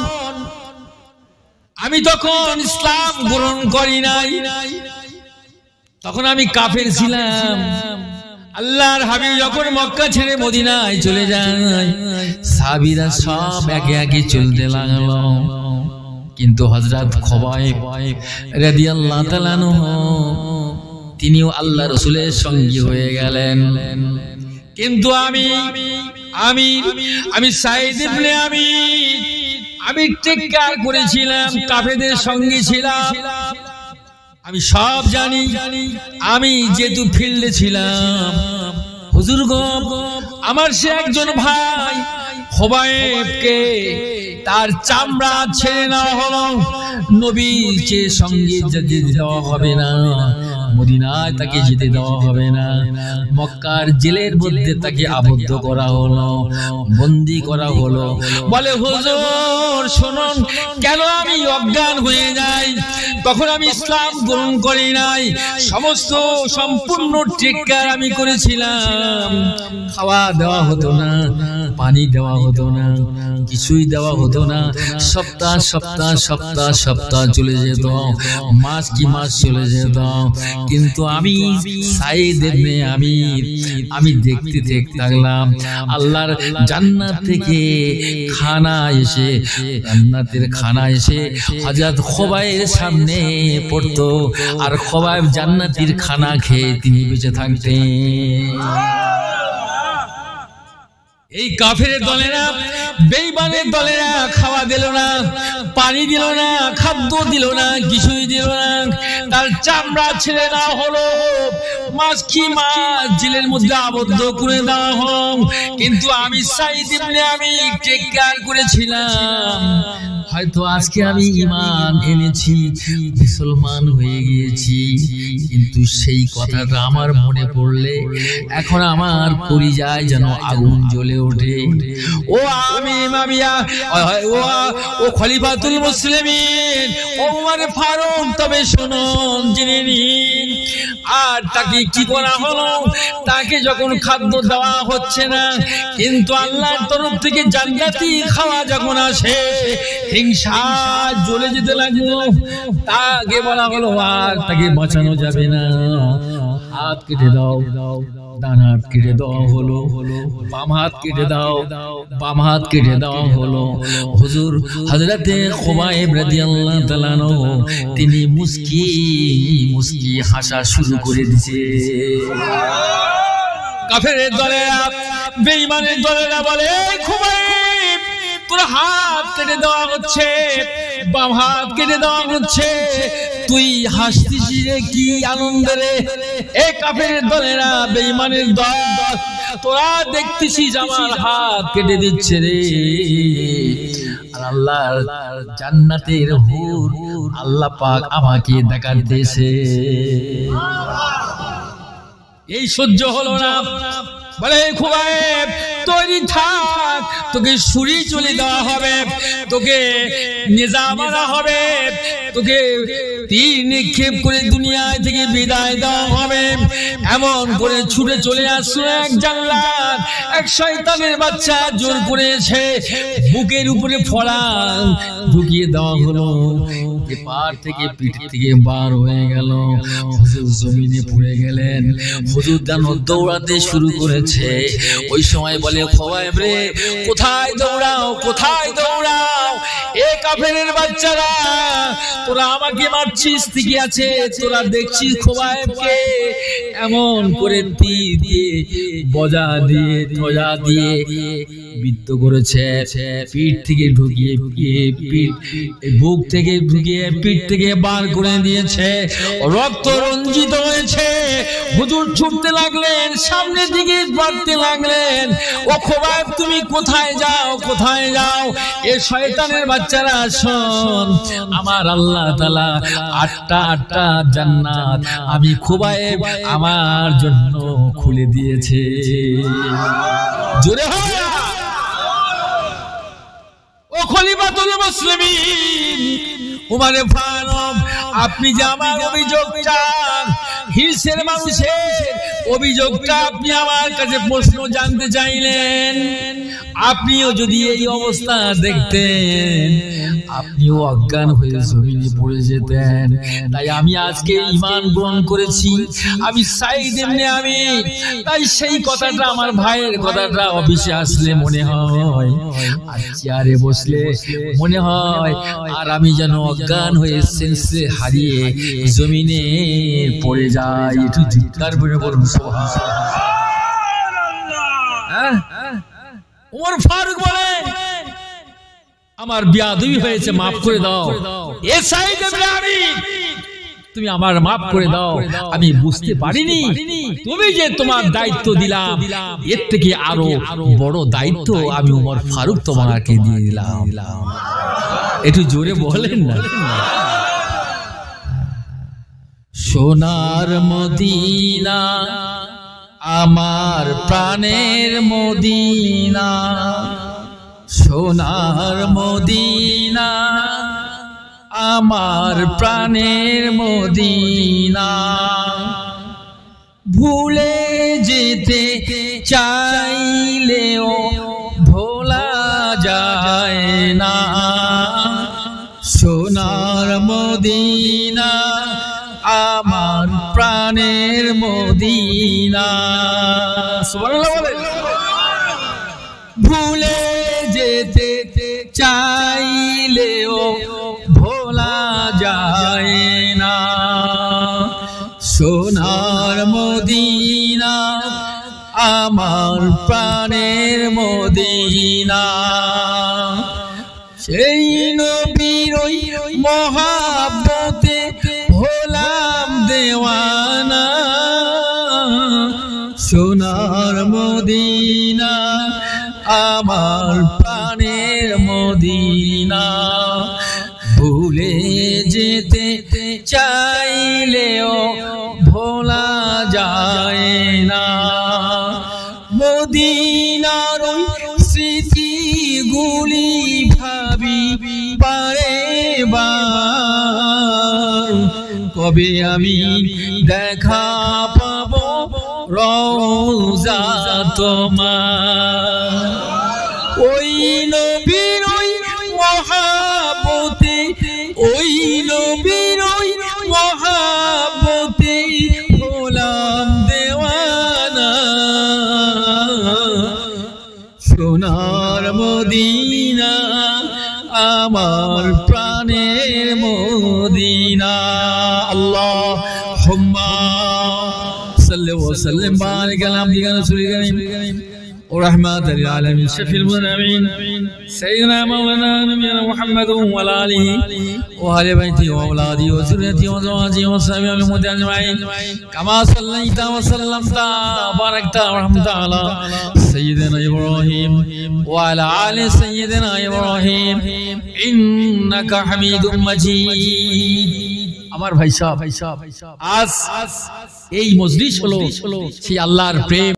S1: আমি তখন ইসলাম গ্রহণ করি নাই, তখন আমি কাফের ছিলাম। আল্লাহর হাবিব যখন মক্কা ছেড়ে মদিনায় চলে যায়, সাহাবীরা সব একে একে চলতে লাগলো, কিন্তু হযরত খুবাইব রাদিয়াল্লাহু তাআলা আনহু তিনিও আল্লাহ রাসূলের সঙ্গী হয়ে গেলেন। কিন্তু আমি সাইদ ইবনে আমির, আমি টেক্কার করেছিলাম, কাফেরদের সঙ্গে ছিলাম, আমি সব জানি। আমি যেহেতু ফিল্ডে ছিলাম, হুজুর গো, আমার সে একজন ভাই খুবাইবকে তার চামড়া ছেড়ে নেওয়া হলো, নবীর সঙ্গে যেতে দেওয়া হবে না, মদিনায় তাকে যেতে দেওয়া হবে না, মক্কার জেলের মধ্যে তাকে আবদ্ধ করা হলো, বন্দী করা হলো। বলে হুজুর শুনুন, কেন আমি অজ্ঞান হয়ে যাই? তখন আমি ইসলাম গ্রহণ করি নাই, সম্পূর্ণ টেক্কার আমি করেছিলাম, খাওয়া দেওয়া হতো না, পানি দেওয়া হতো না, কিছুই দেওয়া হতো না। সপ্তাহ চলে যেত, মাস কি মাস চলে যেত, কিন্তু আমি সাইদ ইবনে আমির, আমি দেখতে থাকলাম আল্লাহর জান্নাত থেকে জান্নাতের খানা এসে হযরত খুবাইবের সামনে পড়তো, আর খুবাইব জান্নাতের খানা খেয়ে তিনি বেঁচে থাকতেন। এই কাফেরের দলেরা, বেঈমানের দলেরা খাওয়া দিল না, পানি দিল না, খাদ্য দিল না, কিছুই দিল না, তার তার চামড়া ছেড়ে দেওয়া হলো, মাছকি মাছ জেলের মধ্যে আবদ্ধ করে দেওয়া হলো। কিন্তু আমি সাইদ ইবনে আমি টেক কেয়ার করেছিলাম, হয়তো আজকে আমি ঈমান এনেছি, মুসলমান হয়ে গিয়েছি, কিন্তু সেই কথাটা আমার মনে পড়লে এখন আমার কলিজায় যেন আগুন জ্বলে ওঠে। ও আমি মাবিয়া, ও খলিফাতুল মুসলিমিন, ও ওমর ফারুক, তবে শুনুন, জেনে নিন। আর তাকে কি করা হলো? তাকে যখন খাদ্য দেওয়া হচ্ছে না, কিন্তু আল্লাহর তরফ থেকে জান্নাতি খাওয়া যখন আসে, হিংসা জ্বলে যেতে লাগলো। তাকে বলা হলো আর তাকে বাঁচানো যাবে না, হাত কেটে দাও। ডান হাত কেটে দেওয়া হলো, বাম হাত কেটে দাও, বাম হাত কেটে দেওয়া হলো। হুজুর হযরতে খুবাইব রাদিয়াল্লাহু তাআলা আনহু তিনি মুস্কি মুস্কি হাসা শুরু করে দিয়েছে। কাফেরের দলেরা, বেঈমানের দলেরা বলে, খুবাইব তোর হাত কেটে দেওয়া হচ্ছে, বাম হাত কেটে দেওয়া হচ্ছে, তুই হাসতিস রে, কি আনন্দ রে। এই কাফেরের দলেরা, বেঈমানের দল, তোরা দেখতেছিস আমার হাত কেটে দিচ্ছে রে। আর আল্লাহর জান্নাতের হুর আল্লাহ পাক আমাকে দেখাতেছে। এই সহ্য হলো না, বলে খুবাইব তৈরি থাক, তোকে ছুরি চলে দেওয়া হবে, তোকে নেজা মারা হবে, তোকে তীর নিক্ষেপ করে দুনিয়া থেকে বিদায় দেওয়া হবে। এমন করে ছুটে চলে আসলো এক জাল্লাদ, এক শয়তানের বাচ্চা, জোর করেছে, বুকের উপরে ফড়া ঢুকিয়ে দেওয়া হলো। পার থেকে পিঠ থেকে বার হয়ে গেল, হুজুর জমিনে পড়ে গেলেন। হুজুর যেন দৌড়াতে শুরু করেছে। ওই সময় বলে, খুবাইব রে, কোথায় দৌড়াও, কোথায় দৌড়াও? এ কাফেরের বাচ্চারা, তোরা আমাকে মারছিস, ঠিকই আছে, তোরা দেখছিস খুবাইবকে এমন করে তীর দিয়ে, বজা দিয়ে, ধ্বজা দিয়ে বৃত্ত করেছে, পিঠ থেকে ঢুকিয়ে পিঠ, বুক থেকে ঢুকিয়ে পিঠ থেকে বার করে দিয়েছে, রক্ত রঞ্জিত হয়েছে। হুজুর ছুটতে লাগলেন, সামনের দিকে বাড়তে লাগলেন। ও খুবাইব তুমি কোথায় যাও, কোথায় যাও? এ শয়তানের বাচ্চারা, শোন, আমার আল্লাহ তাআলা আটটা জান্নাত আমি খুবাইব আমার জন্য খুলে দিয়েছে। জোরে হয় ও খলিফাতুল মুসলিমিন ওমর ফারুক, আপনি যে আমার অভিযোগটা, হিরসের মানুষের অভিযোগটা আপনি আমার কাছে প্রশ্ন জানতে চাইলেন, আপনিও যদি এই অবস্থা দেখতেন, আপনিও অজ্ঞান হয়ে জমিনে পড়ে যেতেন। তাই আমি আজকে ঈমান গ্রহণ করেছি, আমি সাইদ ইবনে আমি। তাই সেই কথাটা, আমার ভাইয়ের কথাটা অফিসে আসলে মনে হয়, আর চেয়ারে বসলে মনে হয়, আর আমি যেন অজ্ঞান হয়ে সেন্সে হারিয়ে জমিনে পড়ে যাই। একটু চিৎকার করে বলুন সুবহানাল্লাহ। ওমর ফারুক বলে, আমার বেয়াদবি হয়েছে, মাফ করে দাও। এ সাইদ ইবনে আমি, তুমি আমার মাফ করে দাও, আমি বুঝতে পারিনি তুমি যে তোমার দায়িত্ব দিলাম, এর থেকে আরো বড় দায়িত্ব আমি ওমর ফারুক তোমাকে দিয়ে দিলাম। একটু জোরে বলেন না। সোনার মদিনা, আমার প্রাণের মদিনা, সোনার মদিনা, আমার প্রাণের মদিনা, ভুলে যেতে চাইলেও ভোলা যায় না, সোনার মদিনা, আমার প্রাণের মদিনা। সুবহানাল্লাহ বলে, ভুলে যেতে চাইলেও ভোলা যায় না, সোনার মদিনা, আমার প্রাণের মদিনা। সেই নবীর মহাব্বতে হলাম চাইলেও ভোলা যায় না। মদিনার স্মৃতিগুলি ভাবি বারে বার, কবে আমি দেখা পাবো রওজা তোমার। ওই নবীর ওই মহাব্বতে, ওই নবীর ওই মহাব্বতে হলাম দেওয়ানা। সোনার মদিনা আমার প্রাণের মদিনা। আল্লাহুম্মা সাল্লি ওয়া সাল্লিম বারিক আলা আবদিকা রাসূলিল কারীম ورحمة للعالمين شفيع المذنبين سيدنا مولانا نبينا محمد وعلى آله وأهل بيته وأولاده وذريته وأزواجه وصحبه والمؤمنين أجمعين كما صليت وسلمت وباركت ورحمت على سيدنا إبراهيم وعلى آل سيدنا إبراهيم إنك حميد مجيد। আমার ভাই সাহেব, আজ এই মজলিস হলো সেই আল্লাহর প্রেম